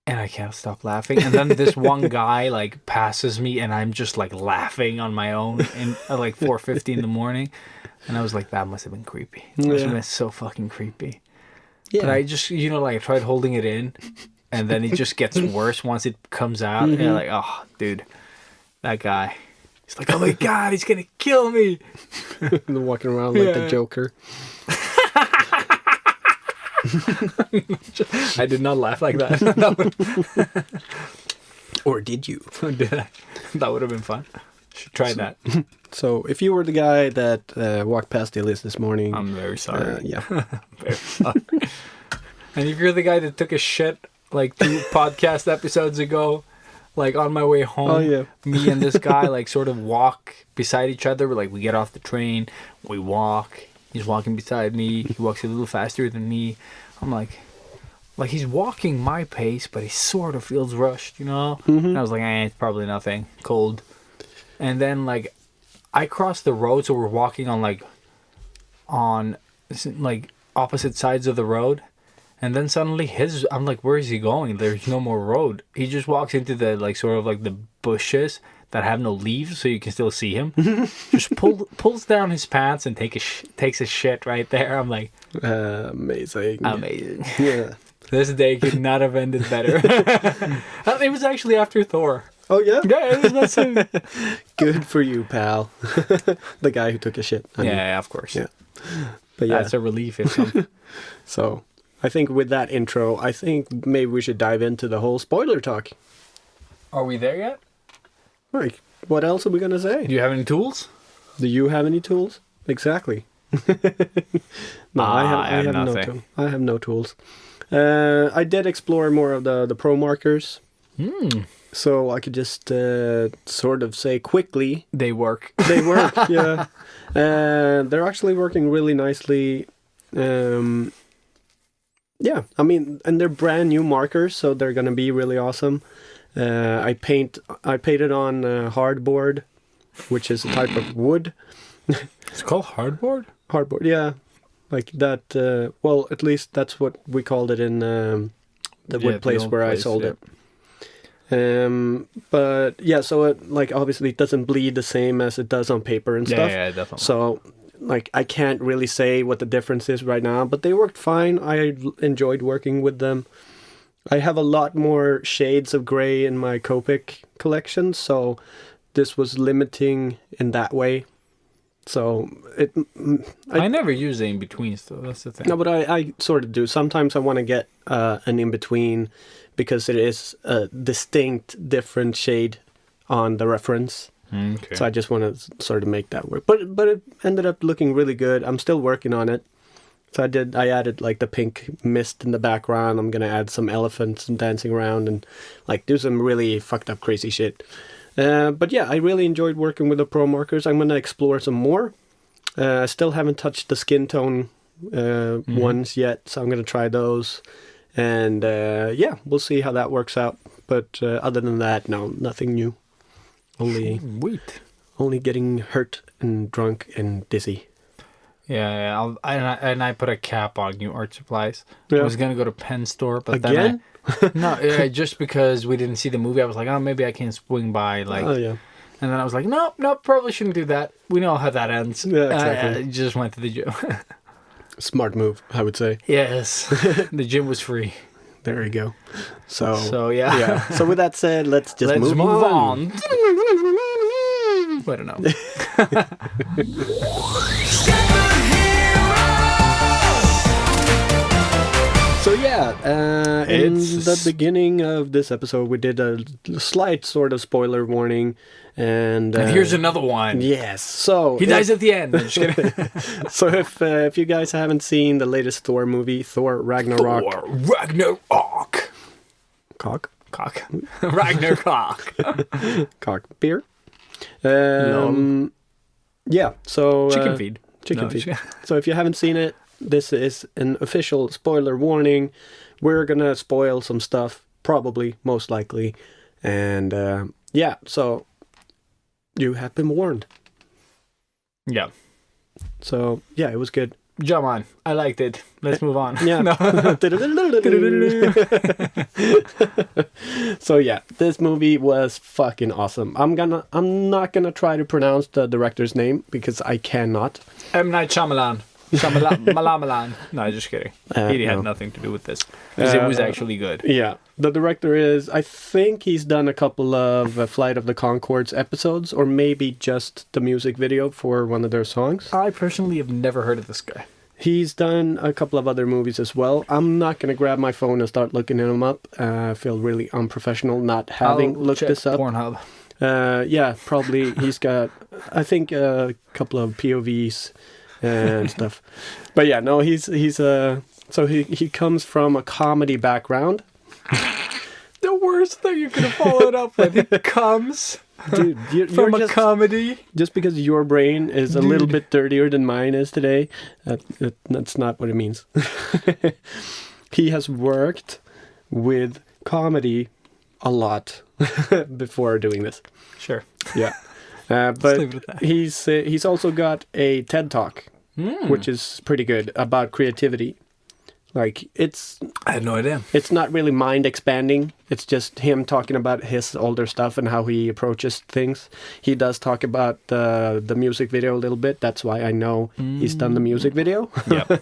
and I can't stop laughing. And then this one guy like passes me, and I'm just like laughing on my own in at like 4:50 in the morning, and I was like, that must have been creepy. That must have been so fucking creepy. Yeah. But I just, like, I tried holding it in, and then it just gets worse once it comes out. And you're like, oh, dude, that guy. He's like, oh my God, he's going to kill me. Walking around like the Yeah. Joker. I did not laugh like that. Or did you? Did I? That would have been fun. Should try that. So if you were the guy that walked past Elias this morning, I'm very sorry. yeah. Very sorry. And if you're the guy that took a shit like 2 podcast episodes ago, like on my way home, Oh, yeah. me and this guy like sort of walk beside each other. We're like, we get off the train, we walk. He's walking beside me. He walks a little faster than me. I'm like he's walking my pace, but he sort of feels rushed, you know? And I was like, it's probably nothing. Cold. And then like I crossed the road, so we're walking on opposite sides of the road. And then suddenly I'm like, where is he going? There's no more road. He just walks into the like sort of like the bushes that have no leaves, so you can still see him. Just pulls down his pants and takes a shit right there. I'm like, Amazing. amazing. Yeah. This day could not have ended better. It was actually after Thor. Oh, yeah? Yeah, it was not so. Good for you, pal. The guy who took a shit. I mean. Yeah, of course. Yeah. But yeah, That's a relief. It's something. so I think with that intro, I think maybe we should dive into the whole spoiler talk. Are we there yet? Like, what else are we gonna say? Do you have any tools? Do you have any tools? Exactly. No, I have no nothing. tool. I have no tools. I did explore more of the pro markers. So I could just sort of say quickly. They work. They work, yeah. They're actually working really nicely. Yeah, I mean, and they're brand new markers, so they're gonna be really awesome. I painted on hardboard, which is a type of wood. It's called hardboard? Hardboard, yeah. Like that, well, at least that's what we called it in the wood place old where I place, sold yeah. it. But yeah, so it, like, obviously it doesn't bleed the same as it does on paper and stuff. Yeah, definitely. So, like, I can't really say what the difference is right now, but they worked fine. I enjoyed working with them. I have a lot more shades of gray in my Copic collection, so this was limiting in that way. So I never use the in-betweens, though. That's the thing. no, but I sort of do. Sometimes I want to get an in-between because it is a distinct different shade on the reference. Okay. So I just want to sort of make that work. But it ended up looking really good. I'm still working on it. So I added like the pink mist in the background. I'm going to add some elephants and dancing around and like do some really fucked up crazy shit. But yeah, I really enjoyed working with the pro markers. I'm going to explore some more. I still haven't touched the skin tone ones yet, so I'm going to try those. And yeah, we'll see how that works out. But other than that, no, nothing new. Only getting hurt and drunk and dizzy. Yeah. I put a cap on new art supplies. Yeah. I was going to go to Penn store, but Again? then just because we didn't see the movie, I was like, oh, maybe I can swing by. Like, Oh, yeah. And then I was like, nope, probably shouldn't do that. We know how that ends. Yeah, exactly. I just went to the gym. Smart move, I would say. Yes. The gym was free. There you go. So yeah. yeah. So with that said, let's just Let's move on. I don't know. So yeah, in It's- the beginning of this episode, we did a slight sort of spoiler warning, and And here's another one. yes. So He dies at the end. I'm just kidding. So if you guys haven't seen the latest Thor movie, Thor Ragnarok, Or Ragnarok. cock Ragnarok. beer. Yeah. So Chicken feed. Chicken No, feed. just- So if you haven't seen it, this is an official spoiler warning. We're gonna spoil some stuff, probably, most likely, and yeah. So you have been warned. Yeah. So yeah, it was good. Jump on. I liked it. Let's move on. Yeah. No. So yeah, this movie was fucking awesome. I'm not gonna try to pronounce the director's name because I cannot. M. Night Shyamalan. Malamalan. No, just kidding. He had no. nothing to do with this. Because it was actually good. Yeah, the director is. I think he's done a couple of Flight of the Conchords episodes, or maybe just the music video for one of their songs. I personally have never heard of this guy. He's done a couple of other movies as well. I'm not gonna grab my phone and start looking him up. I feel really unprofessional not having I'll looked check this up. Pornhub. Yeah, probably he's got, I think, a couple of POVs and stuff. But yeah, no, he's so he comes from a comedy background. The worst thing you could have followed up with. He comes Dude, you're from a just, comedy. just because your brain is a little bit dirtier than mine is today, that's not what it means. He has worked with comedy a lot before doing this. Sure. Yeah. leave But it at that. he's also got a TED Talk, which is pretty good, about creativity. Like, I had no idea. it's not really mind expanding. It's just him talking about his older stuff and how he approaches things. He does talk about the music video a little bit. That's why I know he's done the music video. Yeah.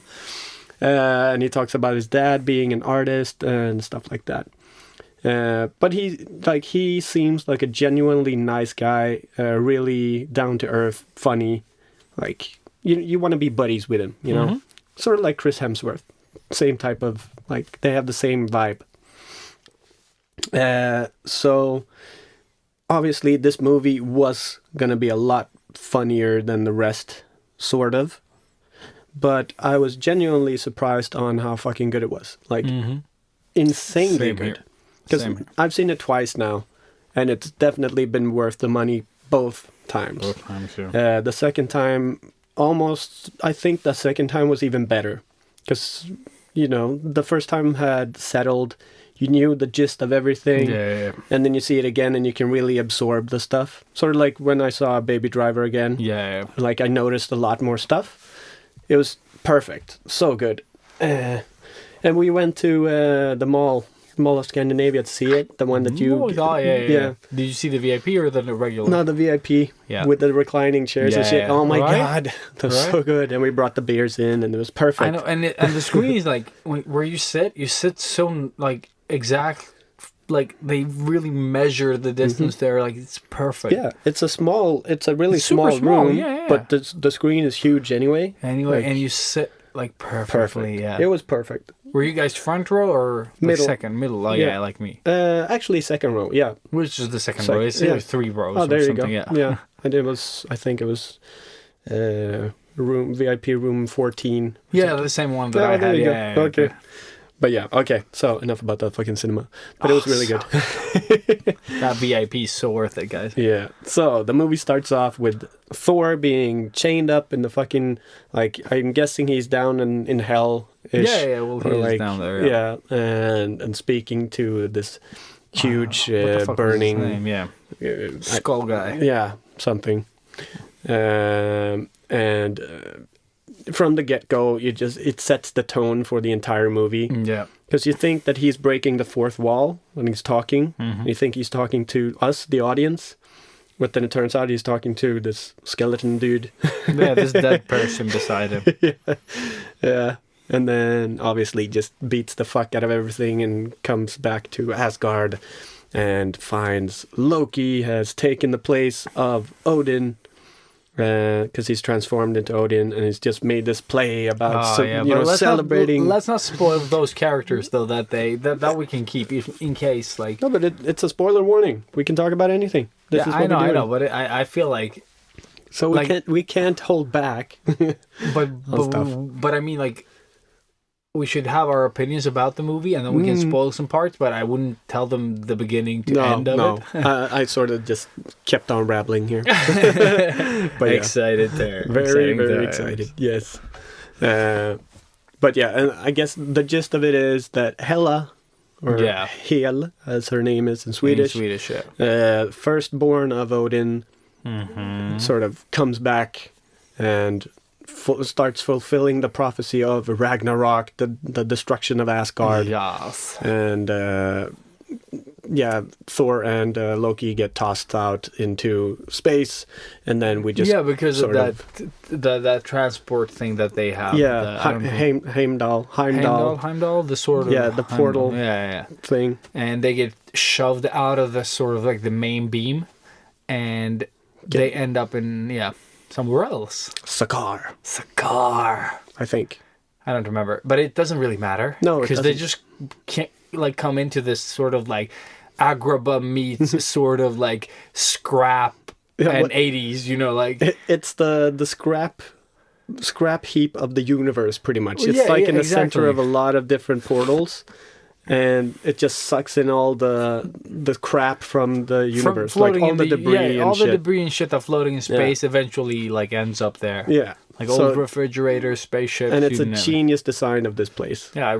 And he talks about his dad being an artist and stuff like that. But he seems like a genuinely nice guy, really down to earth, funny. Like, you want to be buddies with him, you know, sort of like Chris Hemsworth, same type of like they have the same vibe. So obviously this movie was gonna be a lot funnier than the rest, sort of. But I was genuinely surprised on how fucking good it was. Like, insanely Same good. here. Because Same here. I've seen it twice now, and it's definitely been worth the money both times. Both times, yeah. The second time, I think the second time was even better. Because, you know, the first time had settled, you knew the gist of everything. Yeah. And then you see it again and you can really absorb the stuff. Sort of like when I saw Baby Driver again. Yeah. Like I noticed a lot more stuff. It was perfect. So good. And we went to the Mall of Scandinavia to see it. The one that you... Oh, yeah. Did you see the VIP or the regular? No, the VIP. Yeah. With the reclining chairs and shit. Yeah. Oh my Right? God. That was so good. And we brought the beers in and it was perfect. I know, and the screen is like, where you sit so, like, exact... Like, they really measure the distance there. Like, it's perfect. Yeah, it's a really It's super small small, room, yeah. but the screen is huge anyway. Anyway, Like, and you sit, like, perfectly, perfect. yeah. It was perfect. Were you guys front row or like Middle. second? Middle, oh Yeah. yeah, like me. Actually, second row, yeah. Which is the second row? It's yeah. 3 rows Oh, or there you go. something, yeah. Yeah, and I think it was VIP room 14. Yeah, the same one that Oh, I there had. you go. Yeah, yeah, Okay. But yeah, okay. So enough about that fucking cinema. But it was really good. That VIP is so worth it, guys. Yeah. So the movie starts off with Thor being chained up in the fucking, like, I'm guessing he's down in hell. Yeah, well, he's down there. Yeah. and speaking to this huge What the fuck was his burning name? Yeah. Skull guy. yeah, something. And from the get-go, it sets the tone for the entire movie. Yeah. Because you think that he's breaking the fourth wall when he's talking. You think he's talking to us, the audience. But then it turns out he's talking to this skeleton dude. Yeah, this dead person beside him. Yeah. And then obviously just beats the fuck out of everything and comes back to Asgard and finds Loki has taken the place of Odin. Because he's transformed into Odin and he's just made this play about celebrating. Let's not spoil those characters though that we can keep in case like. No, but it's a spoiler warning. We can talk about anything. This is what we're doing. I know, but I feel like. So we can't hold back. but I mean like. We should have our opinions about the movie, and then we can spoil some parts. But I wouldn't tell them the beginning to end of it. I sort of just kept on rambling here. But yeah. Excited there. Very excited. Yes. But yeah, and I guess the gist of it is that Hela, or Hel, as her name is in Swedish. In Swedish, yeah. Firstborn of Odin, sort of comes back and starts fulfilling the prophecy of Ragnarok, the destruction of Asgard. Yes. And Thor and Loki get tossed out into space, and then we just because of that transport thing that they have. Heimdall, the sort of the portal thing, and they get shoved out of the sort of like the main beam, and they end up in somewhere else. Sakaar, I think. I don't remember, but it doesn't really matter. No, because they just can't like come into this sort of like Agrabah meets sort of like scrap and 80s, you know, like it's the scrap heap of the universe, pretty much. It's in the center of a lot of different portals. And it just sucks in all the crap from the universe, like all the debris and shit. The debris and shit that floating in space eventually like ends up there. Yeah, like old refrigerators, spaceships, and it's a genius design of this place. Yeah,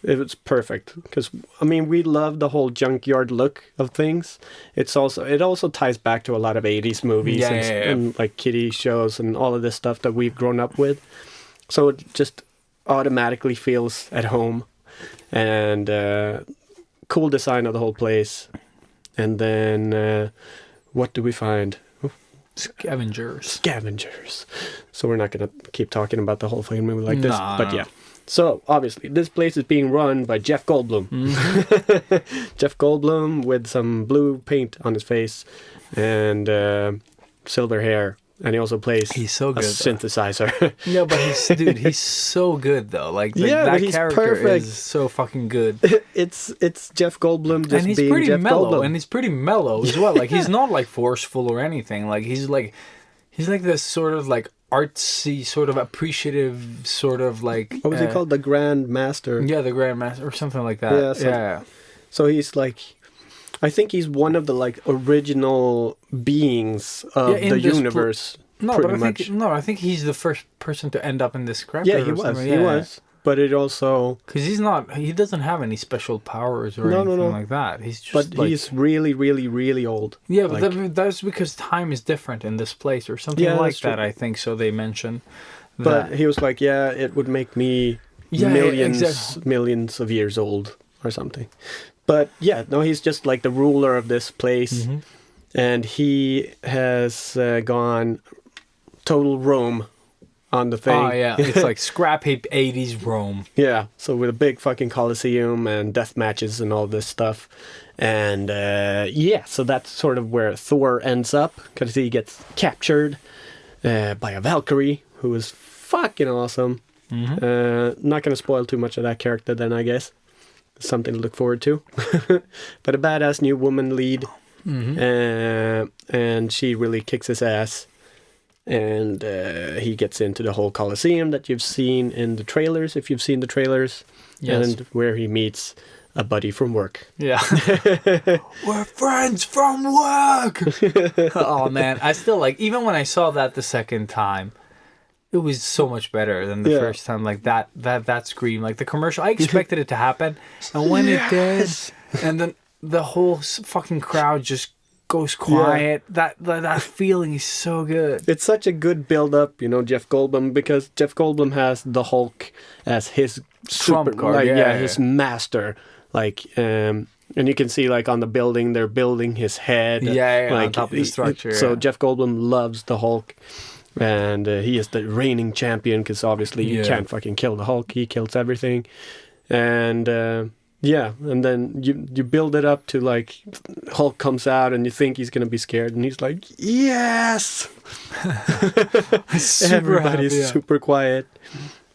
it was perfect because I mean we love the whole junkyard look of things. It also ties back to a lot of 80s movies and like kiddie shows and all of this stuff that we've grown up with. So it just automatically feels at home. And cool design of the whole place. And then what do we find? Scavengers. So we're not going to keep talking about the whole fucking movie like this. But yeah. So obviously this place is being run by Jeff Goldblum. Jeff Goldblum with some blue paint on his face and silver hair. and he also plays He's so a good, though. synthesizer. No, but he's so good though. Like Yeah, but that he's character perfect. is so fucking good. it's Jeff Goldblum just And he's being pretty Jeff mellow, Goldblum. and he's pretty mellow as well. Like he's not like forceful or anything. Like he's like this sort of like artsy, sort of appreciative, sort of like What was he called? The Grand Master. Yeah, the Grandmaster or something like that. Yeah, Yeah, So he's like, I think he's one of the like original beings of in the this universe. No, pretty but much. I think he's the first person to end up in this scrapbook. Yeah, he was. He was. But it also. Because he doesn't have any special powers or No, anything no. like that. He's just But he's really, really, really old. Yeah, but Like- that's because time is different in this place or something Yeah, like that's true. that, I think. So they mention But that. he was like, yeah, it would make me Yeah, millions, exactly. millions of years old or something. But yeah, no, he's just like the ruler of this place. Mm-hmm. And he has gone total Rome on the thing. Oh, yeah. It's like scrap heap 80s Rome. Yeah, so with a big fucking coliseum and death matches and all this stuff. And yeah, so that's sort of where Thor ends up, because he gets captured by a Valkyrie, who is fucking awesome. Not going to spoil too much of that character then, I guess. Something to look forward to. But a badass new woman lead. And she really kicks his ass. And he gets into the whole Colosseum that you've seen in the trailers, if you've seen the trailers. Yes. And where he meets a buddy from work. Yeah. We're friends from work. Oh, man. I still like, even when I saw that the second time, it was so much better than the Yeah. first time. Like that scream, like the commercial. I expected it to happen, and when it did, and then the whole fucking crowd just goes quiet. That feeling is so good. It's such a good build-up, you know, Jeff Goldblum, because Jeff Goldblum has the Hulk as his Trump card, like, yeah. his master. Like, and you can see, like, on the building, they're building his head. Yeah, like, on top of the structure. So yeah. Jeff Goldblum loves the Hulk. And he is the reigning champion, because obviously you Yeah. can't fucking kill the Hulk. He kills everything. And yeah, and then you build it up to, like, Hulk comes out and you think he's going to be scared. And he's like, yes! Super Everybody's happy, yeah. super quiet.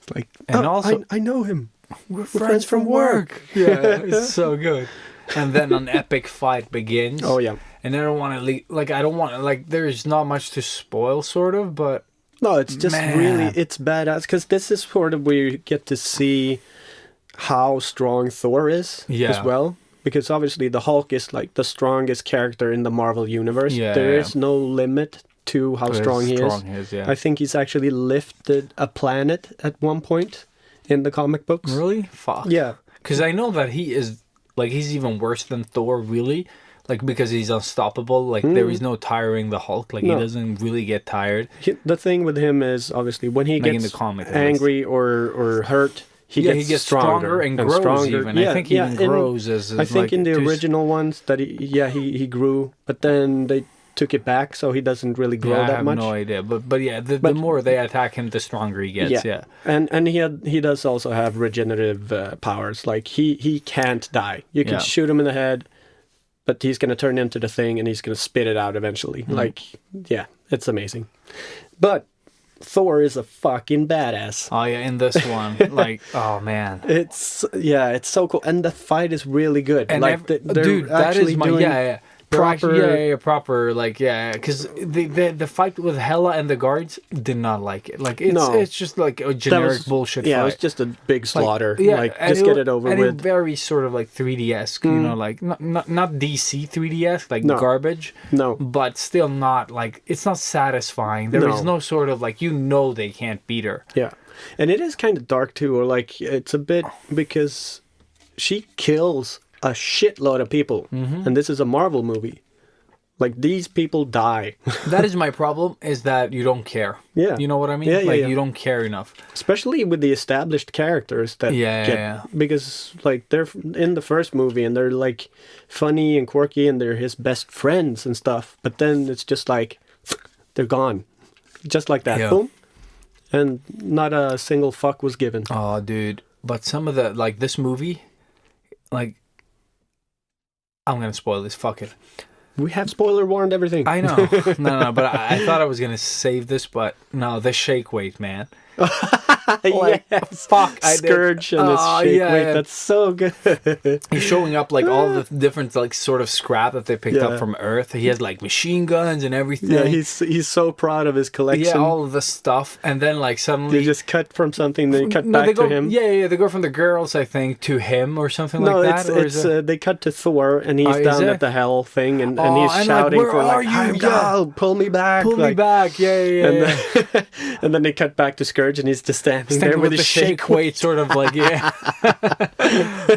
It's like, And "Oh, also- I know him. We're friends from work." Yeah, it's so good. And then an epic fight begins. Oh, yeah. And I don't want to I don't want to there's not much to spoil, sort of, but No, it's just Man. really, it's badass. Because this is sort of where you get to see how strong Thor is Yeah. as well. Because obviously the Hulk is like the strongest character in the Marvel universe. Yeah, There yeah. is no limit to how strong he is. yeah. I think he's actually lifted a planet at one point in the comic books. Really? Fuck. Yeah. Because I know that he is, he's even worse than Thor, really. Because he's unstoppable. There is no tiring the Hulk. He No. doesn't really get tired. The thing with him is obviously when he Like in gets the comic, at least. angry or hurt, he gets stronger and grows stronger. even. I think he even grows as I think in the just- original ones that he grew, but then they took it back, so he doesn't really grow Yeah, I that have much. no idea. But yeah, the But- more they attack him, the stronger he gets. Yeah. And he does also have regenerative powers. Like he can't die. You can Yeah. shoot him in the head, but he's gonna turn into the thing and he's gonna spit it out eventually. Yeah, it's amazing. But Thor is a fucking badass. Oh yeah, in this one, oh man. It's so cool, and the fight is really good. And they're dude, that actually is my doing yeah. They're actually- proper- proper because the fight with Hela and the guards did not like it. No. It's just like a generic bullshit Yeah, fight. it was just a big slaughter. and Just get it over and with. very sort of 3D-esque, you know, not DC 3D-esque, No. garbage. No. But still not it's not satisfying. There is no sort of they can't beat her. Yeah, and it is kind of dark too, or it's a bit because she kills a shitload of people, and this is a Marvel movie. These people die. That is my problem, is that you don't care. Yeah. You know what I mean? Yeah, yeah. You don't care enough. Especially with the established characters that Yeah. because they're in the first movie and they're funny and quirky and they're his best friends and stuff, but then it's just they're gone, just like that. Yeah. Boom, and not a single fuck was given. Oh, dude. But some of the, this movie, I'm going to spoil this, fuck it. We have spoiler warned everything. I know. No, but I thought I was gonna save this, but no, the shake weight, man. Like, yes. fuck, I did. Scourge and his Oh, shake yeah, weight. yeah. That's so good. He's showing up like all the different like sort of scrap that they picked Yeah. up from Earth. He has like machine guns and everything. Yeah, he's so proud of his collection. Yeah, all of the stuff, and then like suddenly They just cut from something, then cut no, back they go, to him. Yeah, they go from the girls, I think, to him or something No, like that. Or is it- they cut to Thor, and he's Oh, is down it? at the hell thing, and Oh, he's and, like, shouting where for are like, you? Heimdall, pull me back, pull me like, back, yeah. And then, and then they cut back to Scourge, and he's just standing there with the his shake weight, sort of like yeah.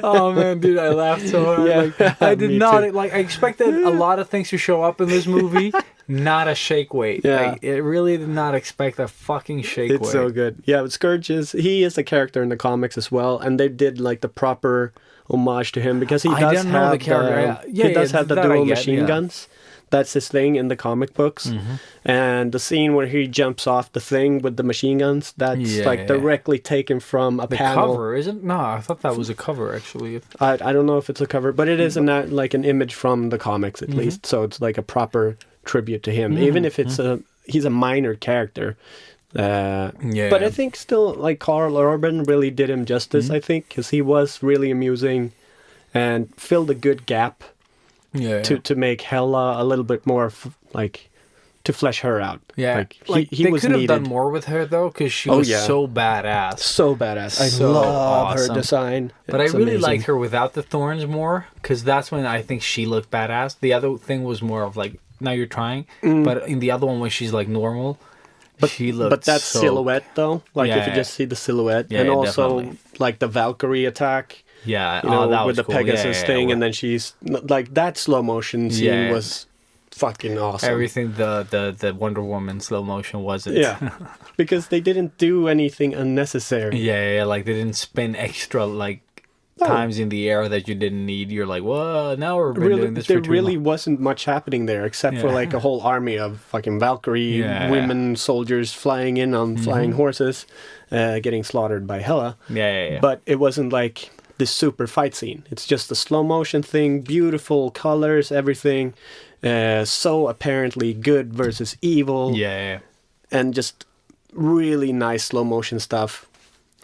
Oh man, dude, I laughed so hard. Yeah, Like, I did me not too. like. I expected a lot of things to show up in this movie, not a shake weight. Yeah. Like, it really did not expect a fucking shake weight. It's so good. Yeah, but Scourge he is a character in the comics as well, and they did like the proper homage to him because he I does didn't know have the character. Yeah, he does have the that I dual get, machine yeah. guns. That's his thing in the comic books. Mm-hmm. And the scene where he jumps off the thing with the machine guns, that's Yeah, like yeah. directly taken from a The panel. cover, isn't? No, I thought that was a cover actually. I don't know if it's a cover, but it is like an image from the comics at least. So it's like a proper tribute to him, even if it's he's a minor character. Yeah. But I think still like Carl Urban really did him justice. I think because he was really amusing and filled a good gap Yeah. to make Hela a little bit more like to flesh her out. Yeah, like he they was could have needed. done more with her though, because she Oh, was yeah. so badass. So badass. I So love awesome. her design. But It's I really amazing. liked her without the thorns more, because that's when I think she looked badass. The other thing was more of like, now you're trying, but in the other one when she's like normal, she looked. But that so, silhouette though, like if Yeah, you just see the silhouette, Yeah, and yeah, also definitely. like the Valkyrie attack, Yeah, you know, that with was the cool. Pegasus Yeah, thing, yeah, and then she's like that slow motion scene Yeah. was fucking awesome. everything the Wonder Woman slow motion wasn't. Yeah, because they didn't do anything unnecessary. Yeah, like they didn't spin extra like times in the air that you didn't need. You're like, whoa, now we've been Really, doing this there for too really long. wasn't much happening there except for Yeah. like a whole army of fucking Valkyrie Yeah. women soldiers flying in on flying horses, getting slaughtered by Hela. Yeah. But it wasn't like this super fight scene. It's just a slow motion thing, beautiful colors, everything. So apparently good versus evil, yeah. and just really nice slow motion stuff.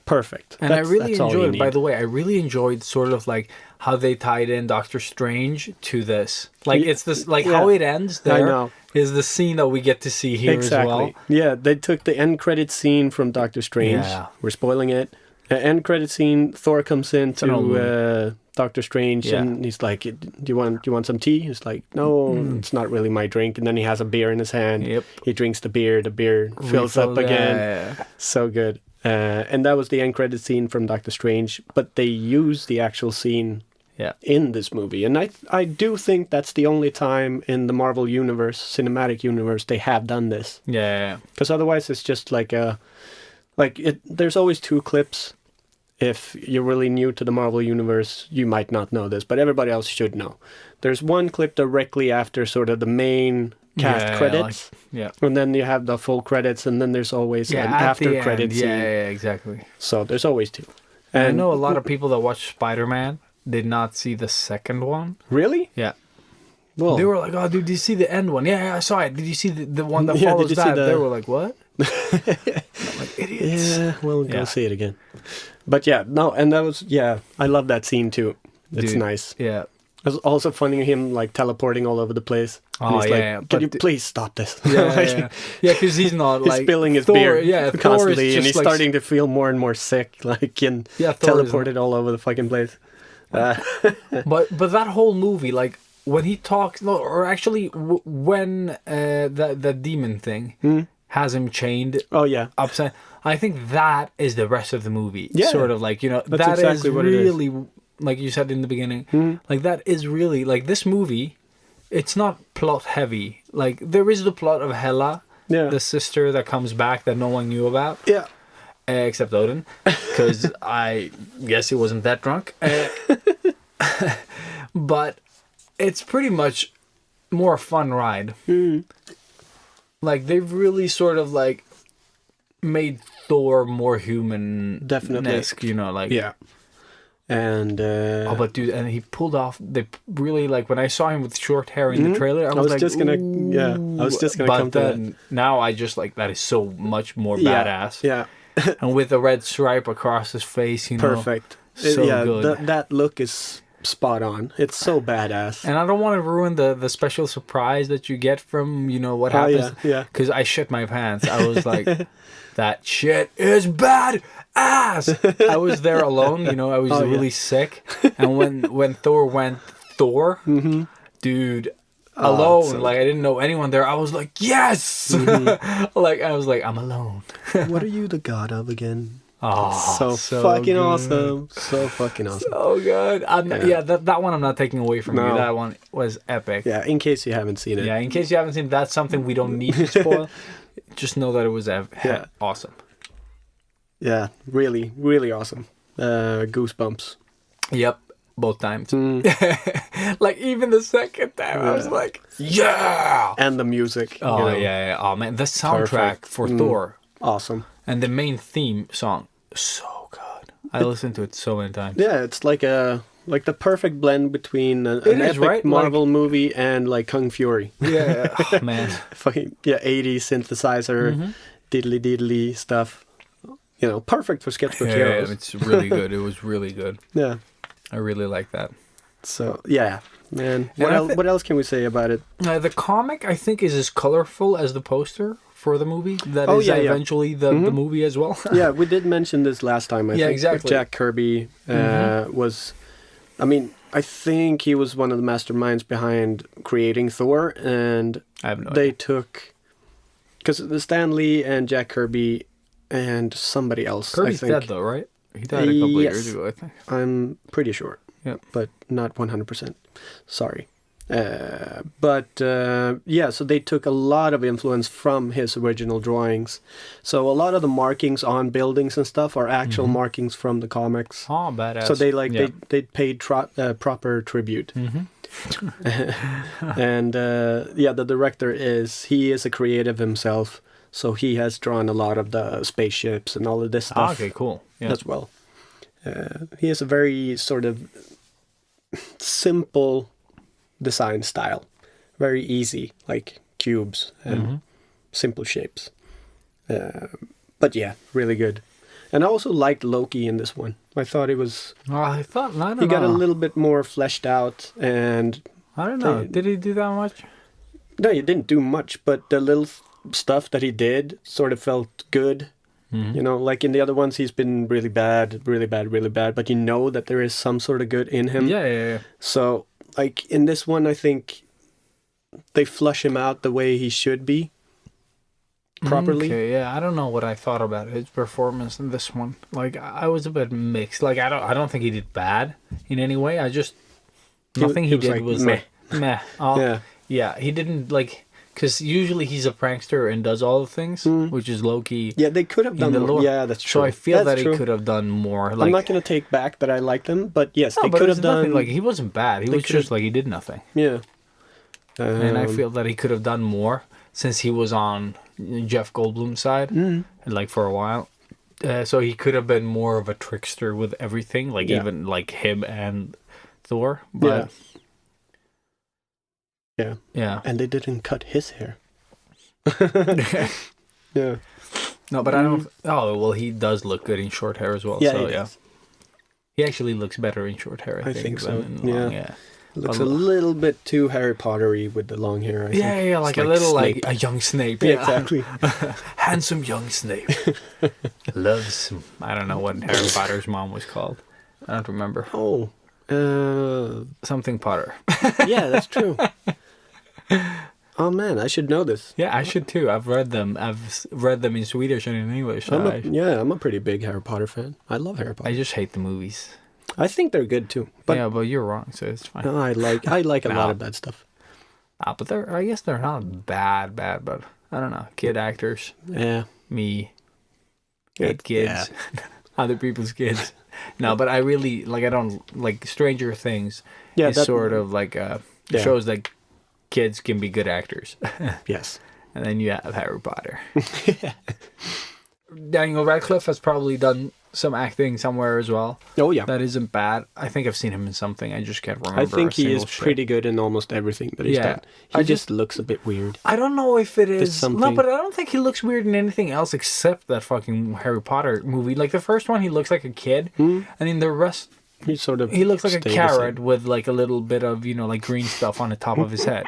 Perfect. And I really that's all you enjoyed, by need. the way, I really enjoyed sort of like how they tied in Doctor Strange to this. Like Ye- it's this, like yeah. how it ends I there know. is the scene that we get to see here as well. Yeah, they took the end credit scene from Doctor Strange. Yeah. We're spoiling it. End credit scene. Thor comes in an old to Doctor Strange, Yeah. and he's like, "Do you want some tea?" He's like, "No, it's not really my drink." And then he has a beer in his hand. Yep. He drinks the beer. The beer fills up Refill, again. yeah. So good. And that was the end credit scene from Doctor Strange. But they used the actual scene Yeah. in this movie, and I do think that's the only time in the Marvel universe, cinematic universe, they have done this. Yeah. Because otherwise, it's just there's always two clips. If you're really new to the Marvel universe, you might not know this, but everybody else should know. There's one clip directly after sort of the main cast Yeah, credits, Yeah. and then you have the full credits, and then there's always Yeah. an At after the credit end. scene. Yeah, exactly. So there's always two. And I know a lot of people that watch Spider-Man did not see the second one. Really? Yeah. Well, They were like, "Oh, dude, did you see the end one?" Yeah, I saw it. Did you see the one that Yeah, did follows you see that? the- They were like, "What?" I'm like, idiots. yeah, we'll go Yeah. see it again. But yeah, no, and that was I love that scene too. It's Dude, nice. Yeah. It was also funny him like teleporting all over the place. And Oh, he's yeah, like, yeah, "Can but you the- please stop this?" Yeah, Like, yeah, because he's not He's like spilling his Thor, beer Yeah, Thor is constantly, just and he's like, starting to feel more and more sick, like and Yeah, Thor is- teleported all over the fucking place. But that whole movie, like when he talks, no, or actually when the demon thing has him chained Oh yeah, upside. I think that is the rest of the movie. Yeah. Sort of like, That's that exactly is what it is. really, like you said in the beginning, like that is really, like this movie, it's not plot heavy. Like there is the plot of Hela, yeah, the sister that comes back that no one knew about, yeah. except Odin, because I guess he wasn't that drunk. But it's pretty much more a fun ride. Like they've really sort of like made Thor more human, Definitely. like Yeah. And Oh, but dude, and he pulled off. They really like when I saw him with short hair in the trailer. I was like, just gonna, yeah, I was just gonna come to that. Now I just like that is so much more Yeah, badass. yeah, And with the red stripe across his face, you know, perfect. so good. That look is spot on. It's so badass. And I don't want to ruin the special surprise that you get from, you know, what happens. Yeah. Because I shit my pants. I was like, that shit is bad ass. I was there alone, you know, I was really sick. And when Thor went Thor, dude, alone, like I didn't know anyone there. I was like, yes! Like, I was like, I'm alone. What are you the god of again? Oh, So fucking good. awesome. So fucking awesome. So good. That one I'm not taking away from you. That one was epic. Yeah, in case you haven't seen it. Yeah, in case you haven't seen, that's something we don't need to spoil. Just know that it was awesome. Yeah, really, really awesome. Goosebumps. Yep, both times. Like even the second time, I was like, yeah. And the music. Oh you know, yeah. Oh man, the soundtrack Perfect. for Thor Awesome. and the main theme song, so good. I listened to it so many times. Yeah, it's like the perfect blend between an is, epic right? Marvel movie and like Kung Fury. Yeah, oh, man. Fucking 80s synthesizer, diddly stuff. You know, perfect for Sketchbook Yeah, heroes. it's really good. It was really good. Yeah. I really like that. So yeah, man. And What else can we say about it? The comic, I think, is as colorful as the poster for the movie. That Oh, is yeah, yeah. eventually the movie as well. Yeah, we did mention this last time. I think exactly. Jack Kirby was. I mean, I think he was one of the masterminds behind creating Thor, and I have no they idea. took because the Stan Lee and Jack Kirby and somebody else. Kirby's I think. dead though, right? He died a couple of Yes. years ago, I think. I'm pretty sure. Yep. But not 100%. Sorry. Yeah, so they took a lot of influence from his original drawings. So a lot of the markings on buildings and stuff are actual markings from the comics. Oh, badass. So they Yeah. they paid proper tribute. And the director he is a creative himself, so he has drawn a lot of the spaceships and all of this stuff Okay, cool. Yeah. as well. He has a very sort of simple design style, very easy, like cubes and simple shapes. But yeah, really good. And I also liked Loki in this one. I thought it was. Oh, I don't He got a know. little bit more fleshed out, and I don't know. Did he do that much? no, he didn't do much, but the little stuff that he did sort of felt good. You know, like in the other ones, he's been really bad, but you know that there is some sort of good in him. Yeah. So, like in this one, I think they flush him out the way he should be properly. Okay, yeah. I don't know what I thought about his performance in this one. Like, I was a bit mixed. Like, I don't think he did bad in any way. I just nothing he was did like, was meh. like meh. Oh, Yeah. yeah. He didn't like because usually he's a prankster and does all the things, which is Loki. Yeah, they could have in done the more. lore. Yeah, that's true. So I feel That's that true. he could have done more. Like, I'm not going to take back that I like them, but yes, no, they but could it's have done. nothing, like he wasn't bad. He was could've- just like he did nothing. Yeah. And I feel that he could have done more since he was on Jeff Goldblum's side, like for a while. So he could have been more of a trickster with everything, like Yeah. even like him and Thor. But yeah. And they didn't cut his hair. Yeah. No, but I don't. Oh well, he does look good in short hair as well. Yeah, so he yeah, does. he actually looks better in short hair. I think so. than in long, Yeah. yeah. Looks A a little- little bit too Harry Pottery with the long hair. I think. Yeah, like It's a little Snape. like a young Snape. Yeah, Yeah, exactly. handsome young Snape. Loves. I don't know what Harry Potter's mom was called. I don't remember. Oh, Something Potter. yeah, that's true. Oh man, I should know this. Yeah, I should too. I've read them. I've read them in Swedish and in English. So I'm a pretty big Harry Potter fan. I love Harry Potter. I just hate the movies. I think they're good too. But Yeah, but you're wrong, so it's fine. no, I like a lot No. of bad stuff. But I guess they're not bad, but I don't know. Kid actors, Yeah. me, hate kids, other people's kids. No, but I really like. I don't like Stranger Things. Yeah, is that- sort of like shows that kids can be good actors, Yes. and then you have Harry Potter. Daniel Radcliffe has probably done some acting somewhere as well. Oh yeah. That isn't bad. I think I've seen him in something. I just can't remember. I think a he single is shit. pretty good in almost everything that he's Yeah. done. He I just looks a bit weird. I don't know if it is. No, something. but I don't think he looks weird in anything else except that fucking Harry Potter movie. Like the first one, he looks like a kid, and in the rest, He sort of he looks like a stayed the carrot same. with like a little bit of like green stuff on the top of his head.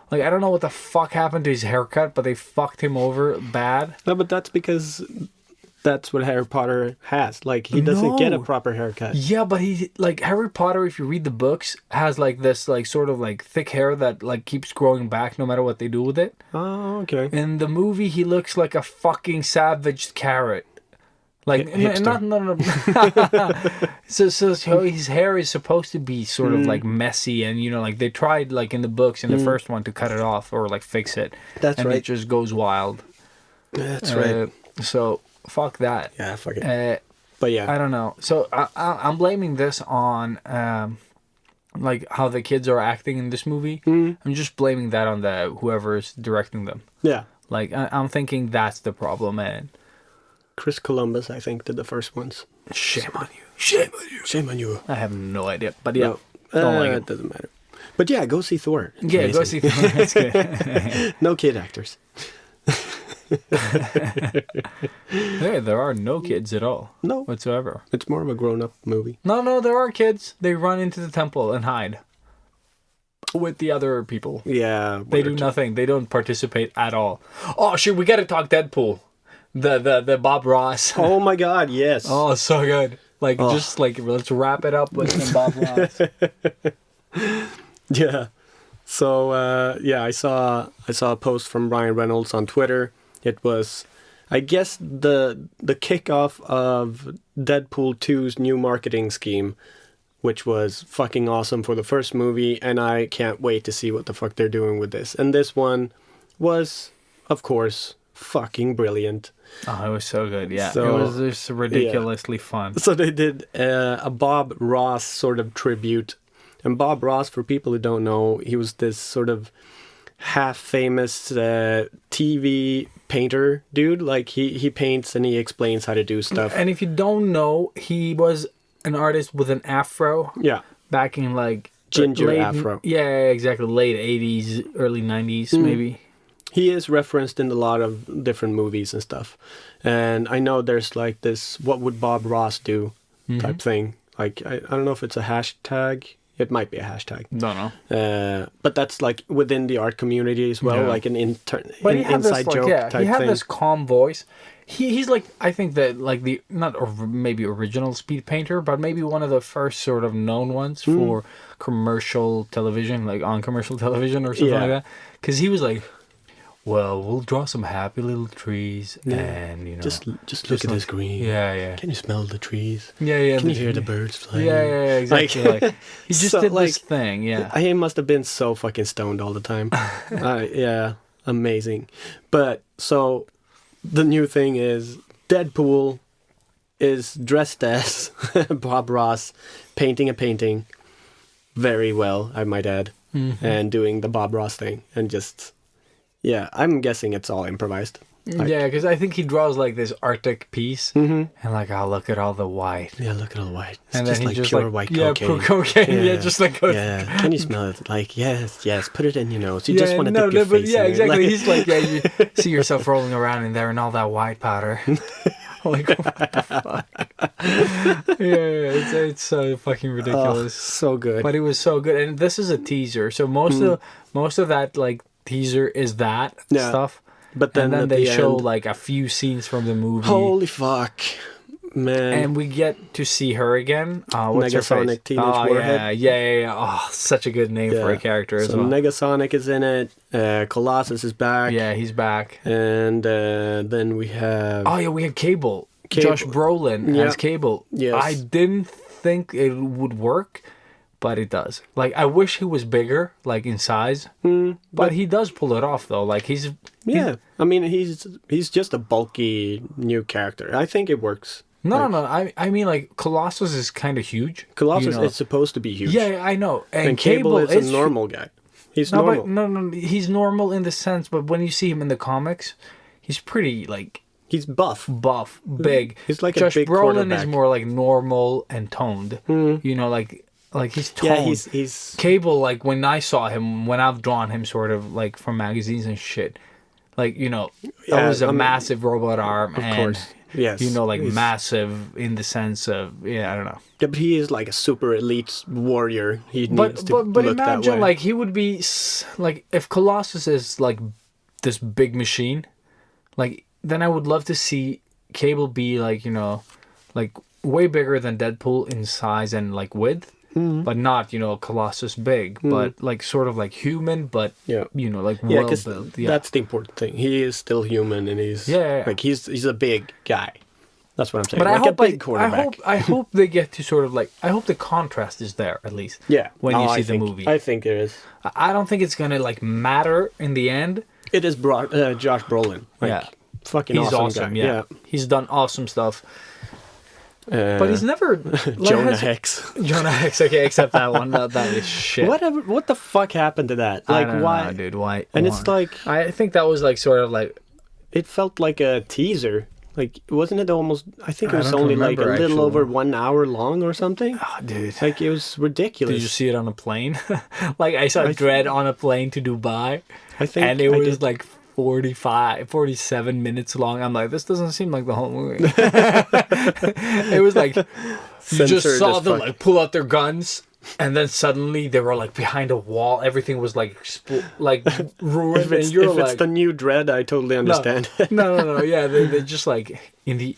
Like I don't know what the fuck happened to his haircut, but they fucked him over bad. No, but that's because that's what Harry Potter has. Like he doesn't get a No. proper haircut. Yeah, but he like Harry Potter. If you read the books, has like this like sort of like thick hair that like keeps growing back no matter what they do with it. Oh, okay. In the movie, he looks like a fucking savaged carrot. Like, Hipster. no. so his hair is supposed to be sort of like messy, and like they tried like in the books in the first one to cut it off or like fix it. That's and right. it just goes wild. That's right. So fuck that. Yeah, fuck it. But yeah, I don't know. So I'm blaming this on like how the kids are acting in this movie. I'm just blaming that on the whoever is directing them. yeah. Like I'm thinking that's the problem, and Chris Columbus, I think, did the first ones. shame on you. Shame on you. Shame on you. I have no idea, but yeah, No, don't like it it. doesn't matter. But yeah, go see Thor. It's Yeah, go amazing. see. That's good. No kid actors. Yeah, there are no kids at all. No. Whatsoever. It's more of a grown-up movie. No, there are kids. They run into the temple and hide with the other people. Yeah. They do nothing. They don't participate at all. Oh shit, we gotta talk Deadpool. The Bob Ross. Oh my God! Yes. Oh, so good. Like just like let's wrap it up with some Bob Ross. Yeah. So yeah, I saw a post from Ryan Reynolds on Twitter. It was, I guess, the kickoff of Deadpool 2's new marketing scheme, which was fucking awesome for the first movie, and I can't wait to see what the fuck they're doing with this. And this one was, of course, fucking brilliant. Oh, it was so good. Yeah, So, it was just ridiculously fun. So they did a Bob Ross sort of tribute. And Bob Ross, for people who don't know, he was this sort of half-famous TV painter dude. Like, he paints and he explains how to do stuff. And if you don't know, he was an artist with an afro Yeah. back in like Ginger afro. Yeah, exactly. Late 80s, early 90s, maybe. He is referenced in a lot of different movies and stuff. And I know there's like this, what would Bob Ross do type thing. Like, I don't know if it's a hashtag. It might be a hashtag. Don't know. But that's like within the art community as well, Yeah. like an But he had inside this, joke like, type he had thing. this calm voice. He's like, I think that like the not maybe original speed painter, but maybe one of the first sort of known ones for commercial television, like on commercial television or something Yeah. like that. Because he was like, well, we'll draw some happy little trees, and Just look at this green. Yeah. Can you smell the trees? Yeah. Can you hear the birds flying? Yeah, exactly. Like, he just So, did like, this thing, yeah. He must have been so fucking stoned all the time. Yeah, amazing. But so the new thing is Deadpool is dressed as Bob Ross, painting a painting very well, I might add, and doing the Bob Ross thing, and just yeah, I'm guessing it's all improvised. Like, Yeah, because I think he draws like this Arctic piece, and like, oh, look at all the white. yeah, look at all the white. It's And just then like he just pure like, white yeah, cocaine. pure cocaine. Yeah, just like goes, Yeah, can you smell it? Like, yes, put it in your nose. You just want to dip your but face yeah, in it. exactly. Like- He's like, yeah, you see yourself rolling around in there and all that white powder. Like, what the fuck? Yeah, it's so fucking Oh, ridiculous. so good. But it was so good, and this is a teaser. So most of that like teaser is that Yeah. stuff. But then, And then at they the show end, like a few scenes from the movie. holy fuck, man. And we get to see her again. What's her Negasonic face? Teenage oh, Warhead. Yeah. Oh, such a good name for a character as so well. Negasonic is in it. Colossus is back. Yeah, he's back. And then we have Oh yeah, we have Cable. Cable. Josh Brolin Yeah. as Cable. Yes. I didn't think it would work, but it does. Like, I wish he was bigger, like in size. But he does pull it off though. Like yeah. I mean, he's just a bulky new character. I think it works. No. I mean, like, Colossus is kind of huge. Colossus you know? is supposed to be huge. Yeah, I know. and Cable is a normal guy. He's normal. But no, he's normal in the sense, but when you see him in the comics, he's pretty like He's buff. buff, big. He's like a Josh big Brolin quarterback. is more like normal and toned. You know, like he's toned. Yeah, he's Cable, like when I saw him, when I've drawn him sort of like from magazines and shit, like, you know, that Yeah, was a I mean, massive robot arm. of and, course. Yes. You know, like he's- massive in the sense of, I don't know. Yeah, but he is like a super elite warrior. He But needs to but look that imagine way. like he would be like if Colossus is like this big machine, like then I would love to see Cable be like, you know, like way bigger than Deadpool in size and like width, but not, you know, Colossus big, but like sort of like human, but Yeah. you know, like Yeah, well because built. that's the important thing. He is still human, and he's Yeah. like he's a big guy. That's what I'm saying. But like I hope a big quarterback. I hope they get to sort of like I hope the contrast is there at least. Yeah. When No, you I see the think- movie, I think there is. I don't think it's gonna like matter in the end. It is Josh Brolin. Like, Yeah. fucking He's awesome guy. yeah. He's done awesome stuff, Uh, but he's never Jonah has- Hex. Jonah Hex, okay, except that one. That is shit. What the fuck happened to that? I Like don't why? know, dude? Why? And why? it's like I think that was like sort of like it felt like a teaser. Like wasn't it almost? I think it I was don't only like a remember, little actually. over 1 hour long or something. oh, dude. Like it was ridiculous. Did you see it on a plane? Like I saw Dread on a plane to Dubai, I think and it I was did. like 47 minutes long. I'm like, this doesn't seem like the whole movie. It was like you just Censored saw as them fuck. like pull out their guns, and then suddenly they were like behind a wall. Everything was like ruined, If it's, and you're if like, it's the new Dread, I totally understand. no. Yeah, they just like in the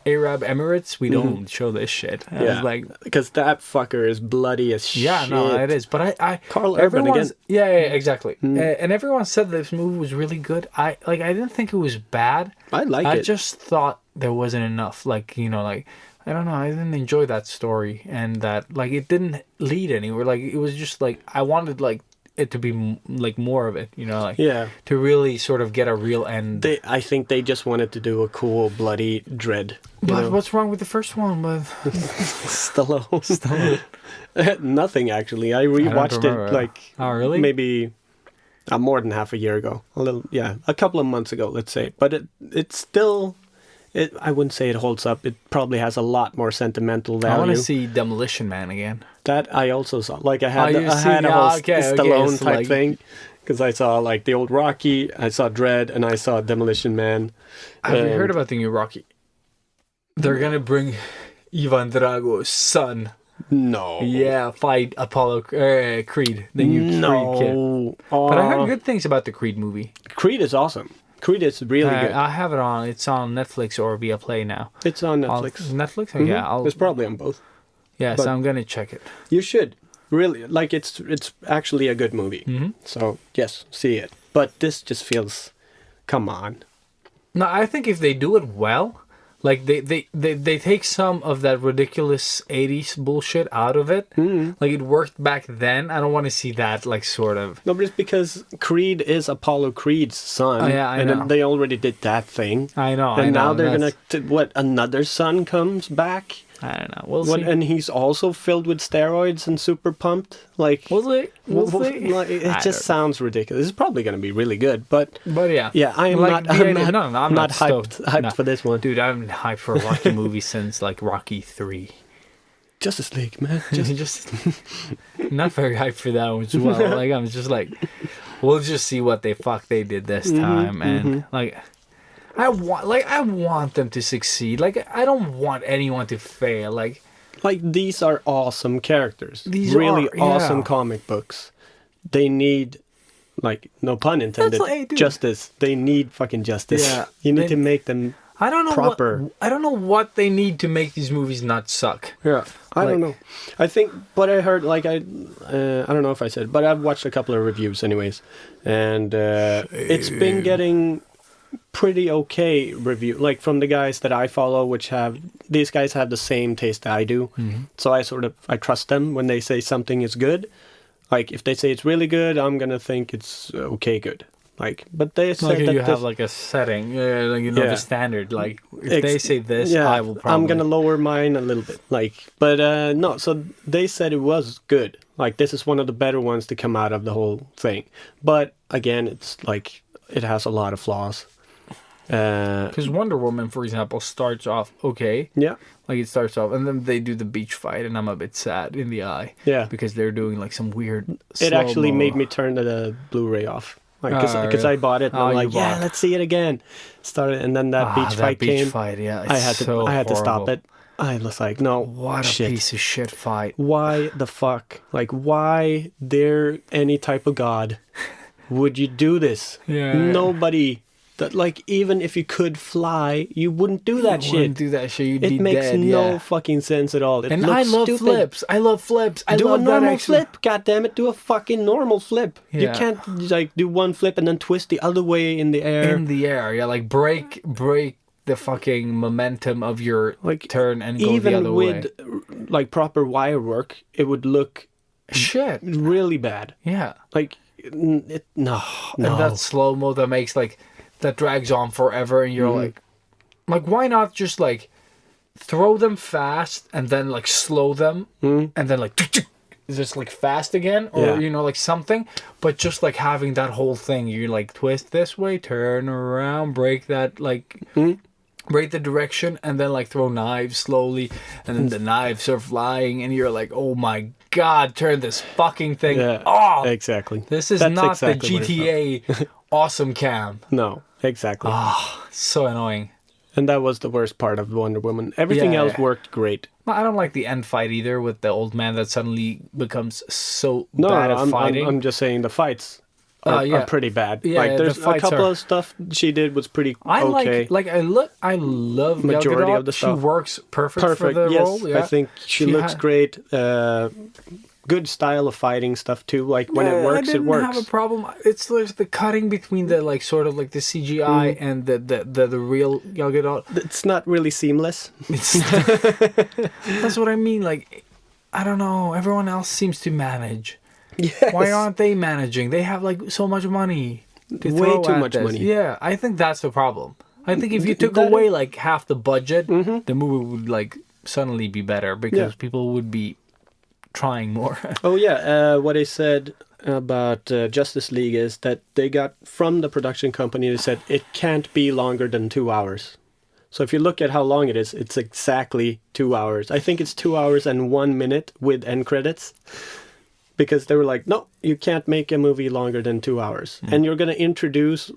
Arab Emirates, we don't show this shit. And I was like, because that fucker is bloody as shit. yeah, no, it is. But I Carl Urban everyone's- again. Yeah, exactly. And everyone said this movie was really good. I didn't think it was bad. I like I it. just thought there wasn't enough. Like, you know, like I don't know. I didn't enjoy that story, and that like it didn't lead anywhere. Like it was just like I wanted like it to be like more of it. You know, like Yeah. to really sort of get a real end. I think they just wanted to do a cool, bloody Dread. you But know? what's wrong with the first one? But Stallone. Nothing actually. I rewatched remember. it like Oh, really? maybe more than half a year ago. A couple of months ago, let's say. But it's still. I wouldn't say it holds up. It probably has a lot more sentimental I want value. to see Demolition Man again. That I also saw. Like I had, Oh, you I had see- a whole okay, Stallone so type like- thing because I saw like the old Rocky, I saw Dread, and I saw Demolition Man. Have you Um, heard about the new Rocky? They're gonna bring Ivan Drago's son. No. Yeah, fight Apollo Creed, the new Creed kid. No. But I heard good things about the Creed movie. Creed is awesome. Creed is really good. I have it on. It's on Netflix or via Play now. It's on I'll- Netflix. Netflix? Mhm. Yeah, I'll, It's probably on both. yeah. but- So I'm gonna check it. You should really like. It's actually a good movie. Mm-hmm. So yes, see it. But this just feels. Come on. No, I think if they do it well, like they take some of that ridiculous '80s bullshit out of it. Like it worked back then. I don't want to see that like sort of. No, but it's because Creed is Apollo Creed's son. Oh, yeah, I and know. they already did that thing. I know. And I know, now they're that's- gonna another son comes back. I don't know. We'll see. And he's also filled with steroids and super pumped. Like We'll see. We'll see. like, it I just don't sounds ridiculous. It's probably gonna be really good, but But yeah. yeah, I am Like, not. the I'm idea- not, no, I'm not hyped. stoked. Hyped No. for this one. Dude, I've been hyped for a Rocky movie since like Rocky 3. Justice League, man. Just not very hyped for that one as well. Like I'm just like, we'll just see what they did this time, and like, I want them to succeed. Like I don't want anyone to fail. Like Like these are awesome characters. These really are, yeah. awesome comic books. They need, like, no pun intended, like, dude. justice. They need fucking justice. Yeah. You need They- to make them. I don't know Proper. I don't know what they need to make these movies not suck. Yeah, I don't Like- know. I think, but I heard like I don't know if I said, but I've watched a couple of reviews anyways, and it's been getting pretty okay review, like from the guys that I follow, which have these guys have the same taste that I do, so I trust them when they say something is good. Like if they say it's really good, I'm gonna think it's okay good. Like, but they said Like that you this- have like a setting, like you know Yeah. the standard. Like if they say this, yeah, I will probably. I'm gonna lower mine a little bit. Like, but no. So they said it was good. Like this is one of the better ones to come out of the whole thing. But again, it's like it has a lot of flaws. Because Wonder Woman, for example, starts off okay. Yeah. Like it starts off, and then they do the beach fight, and I'm a bit sad in the eye. Yeah. Because they're doing like some weird. It actually slow-mo. made me turn the Blu-ray off. Like, because really? I bought it, and Oh, I'm you like, yeah, bought it. let's see it again. Started, and then that beach fight came. Fight, yeah. I had to stop horrible. it. I was like, no, What a shit. piece of shit fight. Why the fuck? Like, why dare any type of god would you do this? Yeah. Nobody. That, like, even if you could fly, you wouldn't do that You shit. wouldn't do that shit. You'd It be makes dead, no yeah. fucking sense at all. It And looks I love stupid. flips. I love flips. I Do a love that normal actually. flip, goddammit. Do a fucking normal flip. You Yeah. can't like do one flip and then twist the other way in the air. In the air, yeah, like break the fucking momentum of your Like, turn and go the Even other with way. like proper wire work, it would look Shit. really bad. Yeah. Like, no. And that slow mo that makes like that drags on forever, and you're like, why not just like throw them fast and then like slow them and then like just like fast again, or Yeah. you know, like something, but just like having that whole thing, you like twist this way, turn around, break that like break the direction, and then like throw knives slowly, and then the knives are flying, and you're like, oh my god, turn this fucking thing off. Exactly. This is That's not exactly the what it GTA awesome cam. No, exactly. So annoying. And that was the worst part of Wonder Woman. Everything Yeah, else yeah. worked great. I don't like the end fight either, with the old man that suddenly becomes so No, bad at I'm fighting. just saying the fights are yeah. pretty bad. Yeah, like, the there's a fights couple are- of stuff she did was pretty I okay. I love Gal Majority Gadot. of the She stuff. works perfect for Perfect. the Yes, role. Yeah. I think she looks had- great. Good style of fighting stuff too. Like when it works, I it didn't works. have a problem. It's like the cutting between the like sort of like the CGI and the real Gal Gadot. It's not really seamless. It's, that's what I mean. Like, I don't know. Everyone else seems to manage. Yes. Why aren't they managing? They have like so much money. To Way throw too at much this. money. Yeah, I think that's the problem. I think if you took That away is- like half the budget, the movie would like suddenly be better because Yeah. people would be trying more. Oh yeah, what they said about Justice League is that they got from the production company. They said it can't be longer than 2 hours. So if you look at how long it is, it's exactly 2 hours. I think it's 2 hours and 1 minute with end credits. Because they were like, no, you can't make a movie longer than 2 hours. And you're going to introduce,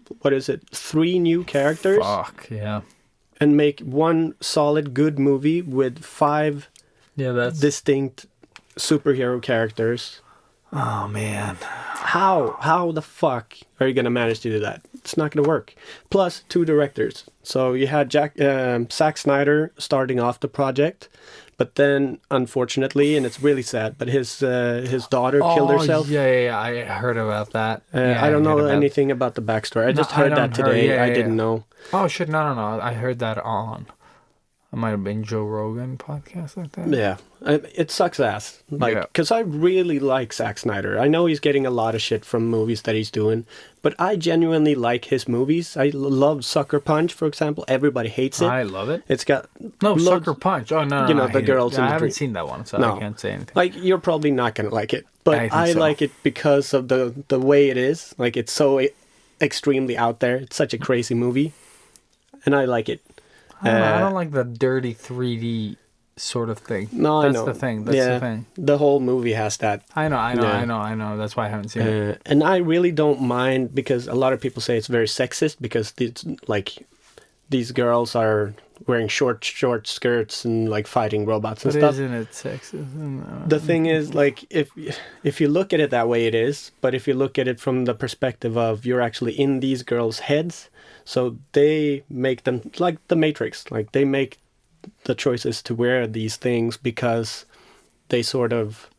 3 new characters Fuck yeah. and make one solid good movie with 5 Yeah, that's. distinct superhero characters. Oh man. How the fuck are you going to manage to do that? It's not going to work. Plus 2 directors. So you had Zack Snyder starting off the project. But then, unfortunately, and it's really sad, but his daughter killed herself. Yeah. I heard about that. I don't know anything about the backstory. I just heard that today. I didn't know. Oh shit! No. I heard that on. It might have been Joe Rogan podcast like that. Yeah, it sucks ass. Like, Yeah. because I really like Zack Snyder. I know he's getting a lot of shit from movies that he's doing, but I genuinely like his movies. I love Sucker Punch, for example. Everybody hates it. I love it. It's got No, loads- Sucker Punch. Oh no, You know, I the hate girls it. in I the haven't dream. seen that one, so No. I can't say anything. Like, you're probably not gonna like it, but I think I so. like it because of the way it is. Like, it's so extremely out there. It's such a crazy movie, and I like it. I don't like the dirty 3D sort of thing. No, That's I know. the thing. That's yeah, the thing. the whole movie has that. I know. Yeah. That's why I haven't seen it. And I really don't mind, because a lot of people say it's very sexist because these girls are wearing short skirts and like fighting robots and But stuff. isn't it sexist? The thing is, like, if you look at it that way, it is. But if you look at it from the perspective of you're actually in these girls' heads, so they make them like the Matrix. Like, they make the choices to wear these things because they sort of,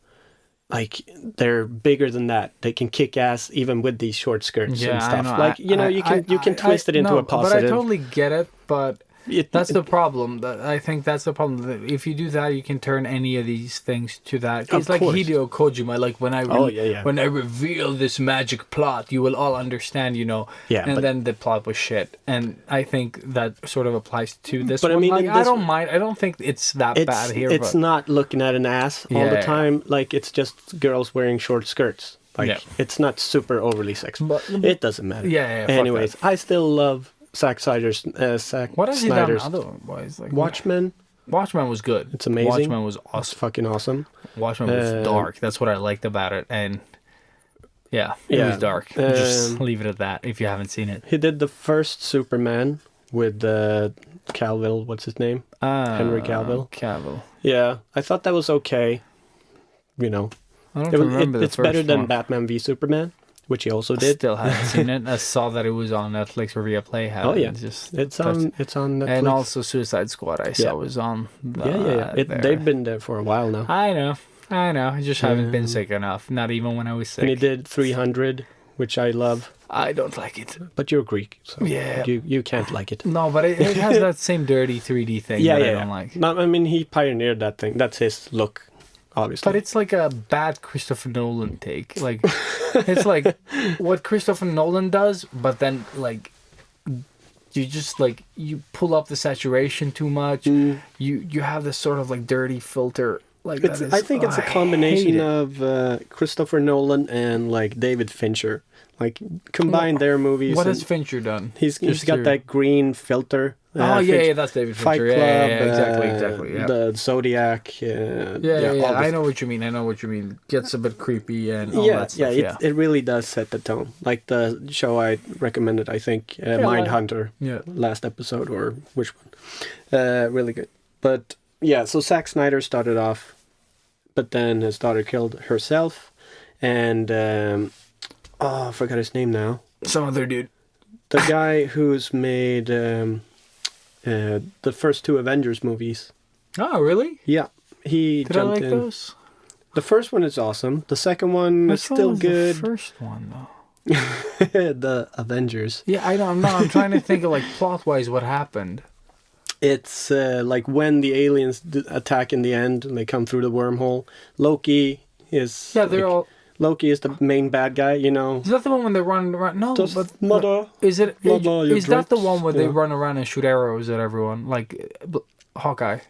like, they're bigger than that. They can kick ass even with these short skirts and stuff. I know. Like, you can twist it into a positive. But I totally get it. But that's the problem. I think that's the problem. That if you do that, you can turn any of these things to that. It's like course. Hideo Kojima. Like when I yeah. when I reveal this magic plot, you will all understand. Yeah, and but- then the plot was shit. And I think that sort of applies to this. But I one. mean, like, in I this- don't mind. I don't think it's that bad here. It's but not looking at an ass all Yeah, the yeah. time. Like, it's just girls wearing short skirts. Like, Yeah. it's not super overly sexy. But- It doesn't matter. Yeah, fuck Anyways, that. I still love Zack Snyder's What has he done Snyder's otherwise? Like Watchmen. Watchmen was good. It's amazing. Watchmen was It's awesome. fucking awesome. Watchmen was dark. That's what I liked about it. And yeah, it Yeah. was dark. Just leave it at that if you haven't seen it. He did the first Superman with Cavill. What's his name? Henry Cavill. Cavill. Yeah, I thought that was okay. You know, I don't remember the it's first better than one. Batman v Superman, which he also I did. still haven't seen it. I saw that it was on Netflix or Viaplay. Oh yeah, Just it's on Netflix. and also Suicide Squad. I saw was on. Yeah. There. They've been there for a while now. I know. I just haven't been sick enough. Not even when I was sick. And he did 300, which I love. I don't like it. But you're Greek, so Yeah. you can't like it. No, but it has that same dirty 3D thing that I don't like. No, I mean, he pioneered that thing. That's his look, obviously. But it's like a bad Christopher Nolan take. Like, it's like what Christopher Nolan does, but then like you just like you pull up the saturation too much. You have this sort of like dirty filter. Like I think it's a combination of Christopher Nolan and like David Fincher. Like combine their movies. What has Fincher done? He's got that green filter. Oh yeah, that's David Fight Fincher. Club, Yeah, exactly. Yeah. The Zodiac. Yeah. all I this- know what you mean. Gets a bit creepy and all that stuff. It really does set the tone. Like the show I recommended, I think, Mindhunter, Yeah. last episode, or which one? Really good. But yeah, so Zack Snyder started off, but then his daughter killed herself, and I forgot his name now. Some other dude. The guy who's made the first two Avengers movies. Oh, really? Yeah, he Did I jumped like in. those? The first one is awesome. The second one is still good. The first one though. The Avengers. Yeah, I don't know. I'm trying to think of like plot wise what happened. It's like when the aliens attack in the end and they come through the wormhole. Loki is Loki is the main bad guy, you know. Is that the one when they run around? No, Just but mother. is it? Mother, you Is that the drinks, one where they yeah. run around and shoot arrows at everyone, like Hawkeye?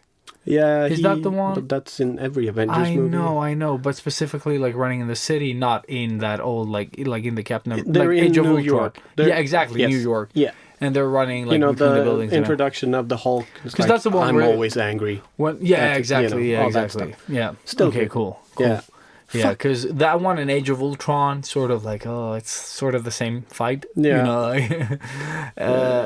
Yeah, Is that the one? But that's in every Avengers I movie. I know, but specifically like running in the city, not in that old like in the Captain. They're like in Age of New Ultron. York. They're- Yeah, exactly, yes. New York. Yeah, And they're running like you know between the the buildings. introduction of the Hulk. Because that's the one I'm where- always angry. Yeah, That, exactly. you know, Yeah, all that exactly. stuff. Yeah. Still okay. good. Cool. Yeah. Yeah, because that one in Age of Ultron, sort of like, it's sort of the same fight. Yeah. You know,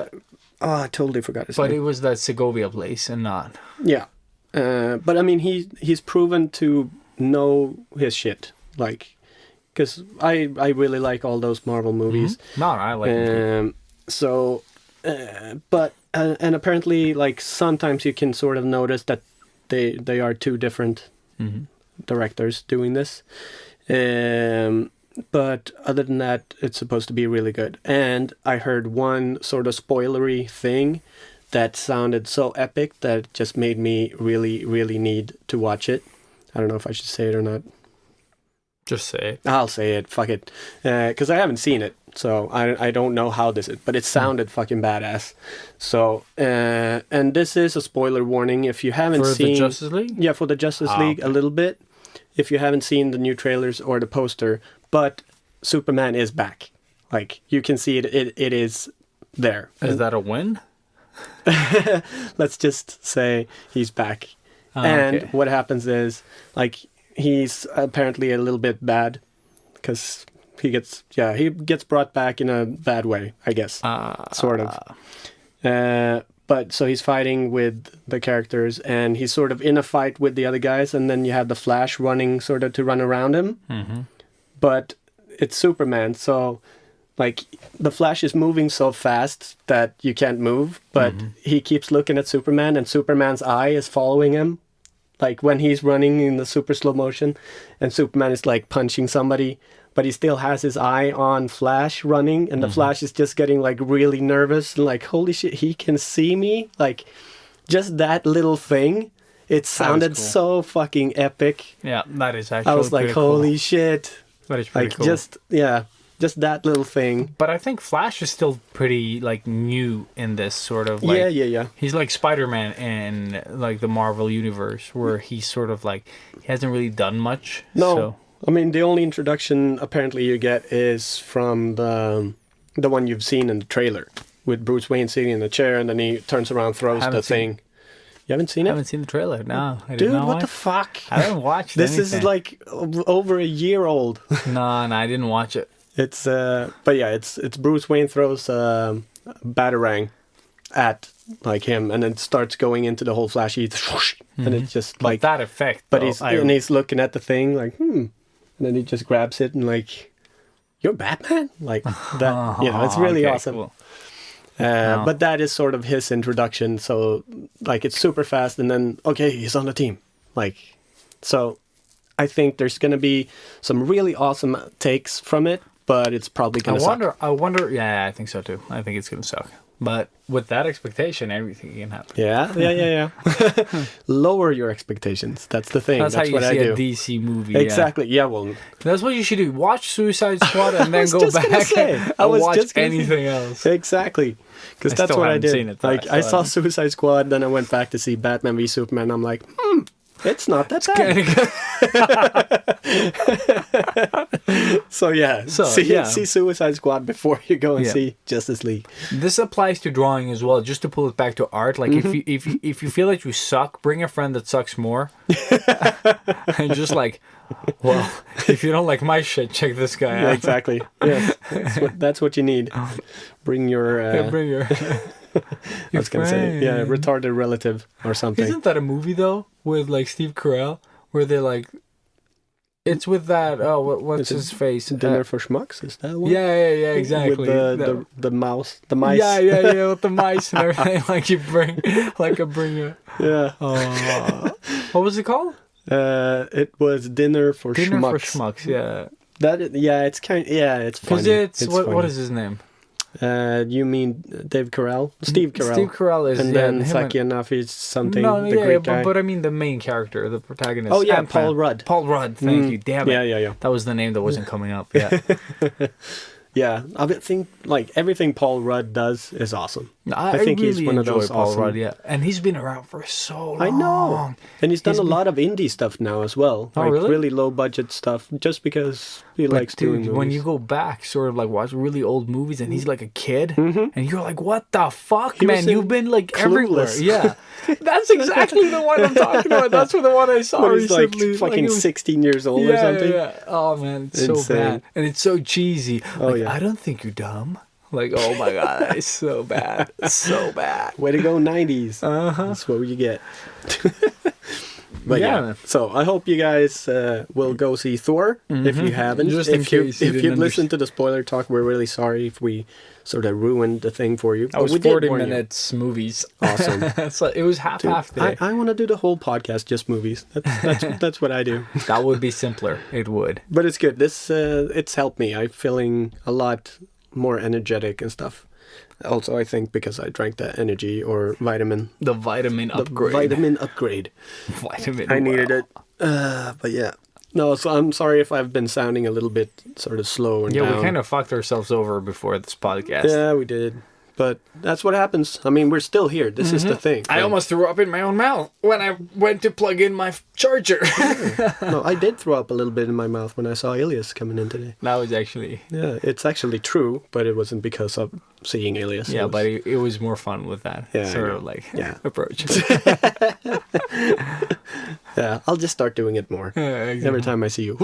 like, I totally forgot his but name. it was that Segovia place and not. Yeah, but I mean, he's proven to know his shit. Like, because I really like all those Marvel movies. No, I like it. So, but and apparently, like sometimes you can sort of notice that they are two different directors doing this. But other than that, it's supposed to be really good. And I heard one sort of spoilery thing that sounded so epic that it just made me really, really need to watch it. I don't know if I should say it or not. Just say it. I'll say it. Fuck it. Because I haven't seen it. So I don't know how this is. But it sounded fucking badass. So, and this is a spoiler warning. If you haven't For seen... the Justice League? Yeah, for the Justice League, okay. a little bit. If you haven't seen the new trailers or the poster. But Superman is back. Like, you can see it. It is there. Is that a win? Let's just say he's back. And okay. what happens is, like, he's apparently a little bit bad. Because he gets brought back in a bad way, I guess. Sort of. But so he's fighting with the characters, and he's sort of in a fight with the other guys, and then you have the Flash running sort of to run around him. Mm-hmm. But it's Superman, so like the Flash is moving so fast that you can't move, but he keeps looking at Superman, and Superman's eye is following him. Like when he's running in the super slow motion, and Superman is like punching somebody, but he still has his eye on Flash running, and the Flash is just getting like really nervous and like, holy shit, he can see me? Like, just that little thing, it sounded cool. so fucking epic. Yeah, that is actually I was like, pretty cool. holy shit. That is pretty Like, cool. just that little thing. But I think Flash is still pretty like new in this sort of like Yeah. he's like Spider-Man in like the Marvel universe where he's sort of like he hasn't really done much. No, So. I mean, the only introduction apparently you get is from the one you've seen in the trailer. with Bruce Wayne sitting in the chair, and then he turns around, throws the Haven't seen thing. You haven't seen I it? haven't seen the trailer. No, I did Dude, not what watch. the fuck? I haven't watched This anything. is like over a year old. No, I didn't watch it. It's but yeah, it's Bruce Wayne throws a batarang at like him, and then starts going into the whole flashy, and it's just Like like that effect. But though, he's looking at the thing like and then he just grabs it and like, you're Batman, like that. It's really okay, awesome. cool. But that is sort of his introduction. So like it's super fast, and then okay, he's on the team. Like, so I think there's gonna be some really awesome takes from it, but it's probably gonna suck. I wonder. Yeah, I think so too. I think it's gonna suck. But with that expectation, everything can happen. Yeah. Lower your expectations. That's the thing. That's how you what see I do. a DC movie. Exactly. Yeah. Well, Yeah. That's what you should do. Watch Suicide Squad and then was go just gonna back say. and I was watch just gonna say. anything else. exactly. Because I that's still what I haven't did. seen it, though. Like I I still saw haven't. Suicide Squad, then I went back to see Batman v Superman. I'm like, it's not that bad. So yeah, see Suicide Squad before you go and Yeah. see Justice League. This applies to drawing as well. Just to pull it back to art, like if you feel like you suck, bring a friend that sucks more, and just like, well, if you don't like my shit, check this guy Yeah, out. exactly. Yeah, that's what you need. Bring your. Bring your. I was gonna say, yeah, retarded relative or something. Isn't that a movie though with like Steve Carell where they're like, it's with that what's Is it his face? Dinner for Schmucks? Is that one? Yeah, exactly. With the mouse, the mice. Yeah, with the mice and everything. Like you bring, like a bringer. Yeah. What was it called? It was Dinner for Dinner Schmucks. for Schmucks. Yeah, It's kind. Yeah, it's funny. because it's what funny. is his name? You mean Dave Carell? Steve Carell. Steve Carell is And yeah, then him Saki Anafi is something. No, the yeah, Greek guy. but I mean the main character, the protagonist. Oh, yeah, Ant-Man. Paul Rudd. Paul Rudd. Thank you. Damn it. Yeah. That was the name that wasn't coming up. Yeah. Yeah, I think like everything Paul Rudd does is awesome. I think really he's one of enjoy those Paul awesome. Rudd. Yeah, and he's been around for so long. I know, and he's done He's a been- lot of indie stuff now as well. Oh, like really? low budget stuff, just because he But likes doing dude, movies. when you go back, sort of like watch really old movies, and he's like a kid, and you're like, "What the fuck, He was man? in You've been like everywhere." Clueless. Yeah, that's exactly the one I'm talking about. That's the one I saw when he's like recently. fucking it was- 16 years old or something. Yeah. Oh man, it's so Insane. bad, and it's so cheesy. Oh, Like, yeah. I don't think you're dumb. Like, oh my god, it's so bad, so bad. Way to go, 90s. Uh-huh. That's what you get. But Yeah, yeah, man. so I hope you guys will go see Thor if you haven't. Just in if you, case you if didn't you've listened to the spoiler talk, we're really sorry if we sort of ruined the thing for you. That was we did 40 warn you. minutes movies. Awesome. So it was half today. I want to do the whole podcast just movies. That's what I do. That would be simpler. It would. But it's good. This it's helped me. I'm feeling a lot more energetic and stuff. Also, I think because I drank the energy or vitamin. The vitamin The upgrade. vitamin upgrade. Vitamin. I needed it. But yeah. No, so I'm sorry if I've been sounding a little bit sort of slow and Yeah, down. we kind of fucked ourselves over before this podcast. Yeah, we did. But that's what happens. I mean, we're still here. This is the thing. I almost threw up in my own mouth when I went to plug in my charger. No, I did throw up a little bit in my mouth when I saw Alias coming in today. That was actually... Yeah, it's actually true, but it wasn't because of seeing Alias. Yeah, It was- but it was more fun with that Yeah, I sort know. of like Yeah. approach. Yeah, I'll just start doing it more. Every time I see you.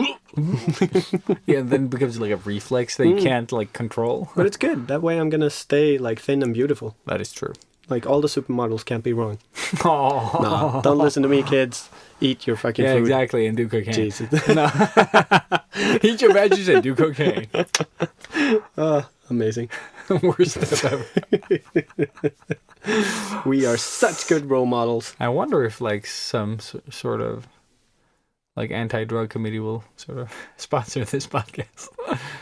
Yeah, and then it becomes like a reflex that you can't like control. But it's good. That way I'm gonna stay like thin and beautiful. That is true. Like all the supermodels can't be wrong. Oh, No, don't listen to me, kids. Eat your fucking yeah, food. exactly, and do cocaine. Jesus. Eat your veggies and do cocaine. Amazing. Worst step ever. We are such good role models. I wonder if like some sort of like anti-drug committee will sort of sponsor this podcast.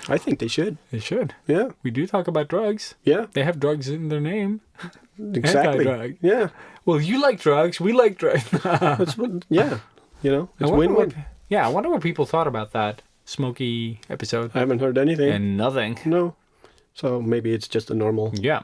I think they should. They should. Yeah. We do talk about drugs. Yeah. They have drugs in their name. Exactly. Anti-drug. Yeah. Well, you like drugs. We like drugs. That's what, yeah. You know, I it's wonder win-win. I wonder what people thought about that Smokey episode. I haven't heard anything. And nothing. No. So maybe it's just a normal. Yeah.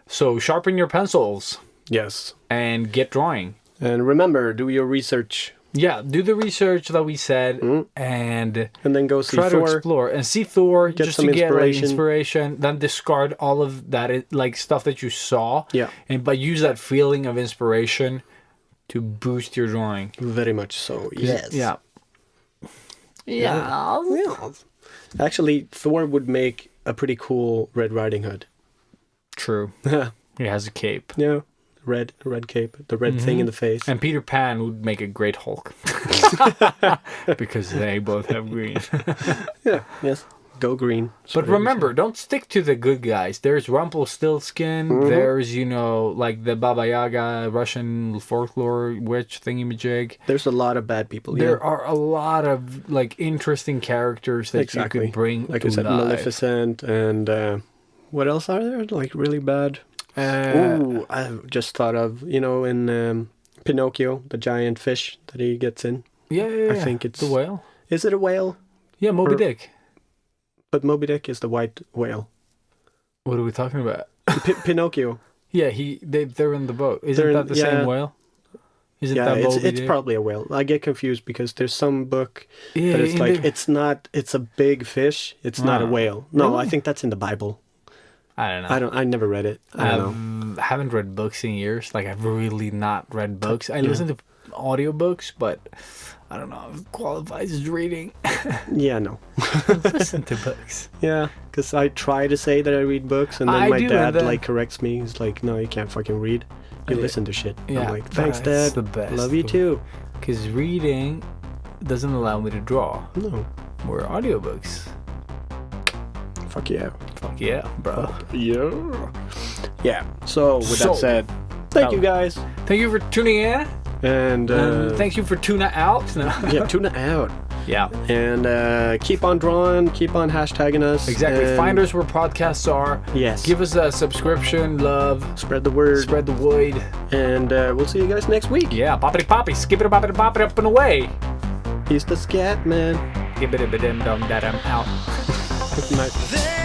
So sharpen your pencils Yes. and get drawing. And remember, do your research Yeah, do the research that we said and then go see try Thor. to explore and see Thor Get just some to get like, inspiration. inspiration. Then discard all of that like stuff that you saw. Yeah. But use that feeling of inspiration to boost your drawing. Very much so. Yes. Yeah. Yeah. Yeah. Actually, Thor would make a pretty cool Red Riding Hood. True. Yeah. He has a cape. Yeah. Red cape, the red thing in the face. And Peter Pan would make a great Hulk. Because they both have green. Yeah. Yes. Go green. But remember, don't stick to the good guys. There's Rumpelstiltskin. There's, like the Baba Yaga, Russian folklore witch thingamajig. There's a lot of bad people. There are a lot of like interesting characters that you could bring like to I said, life. Maleficent, and what else are there? Like really bad. I just thought of in Pinocchio, the giant fish that he gets in. Yeah. I think it's the whale. Is it a whale? Yeah, Moby Dick. But Moby Dick is the white whale. What are we talking about? Pinocchio. Yeah, they're in the boat. Isn't that the same whale? Isn't that Moby it's Dick? probably a whale. I get confused because there's some book Yeah, that it's in like the- it's a big fish. It's not a whale. No, Really? I think that's in the Bible. I don't know. I never read it. I don't know. Haven't read books in years. Like I've really not read books. I listen to audiobooks, but I don't know if it qualifies as reading. Yeah, no. Listen to books. Yeah, because I try to say that I read books, and then I my do, dad and then- like corrects me. He's like, "No, you can't fucking read. You listen to shit." Yeah, I'm like, "Thanks, that's Dad. the best. Love you too." Because reading doesn't allow me to draw. No, We're audiobooks. fuck yeah. Fuck yeah, bro. Yeah. Yeah. So with So- that said, thank you guys, Thank you for tuning in. and Thank you for tuning out. No. yeah, tune it out, Yeah, and keep on drawing, keep on hashtagging us. exactly. and Find us where podcasts are. Yes. Give us a subscription, love, Spread the word, spread the word. and we'll see you guys next week. Yeah, poppity poppy, skip it, boppity bop it up and away. He's the scat man. Give it a bit dum dum out. Good night. There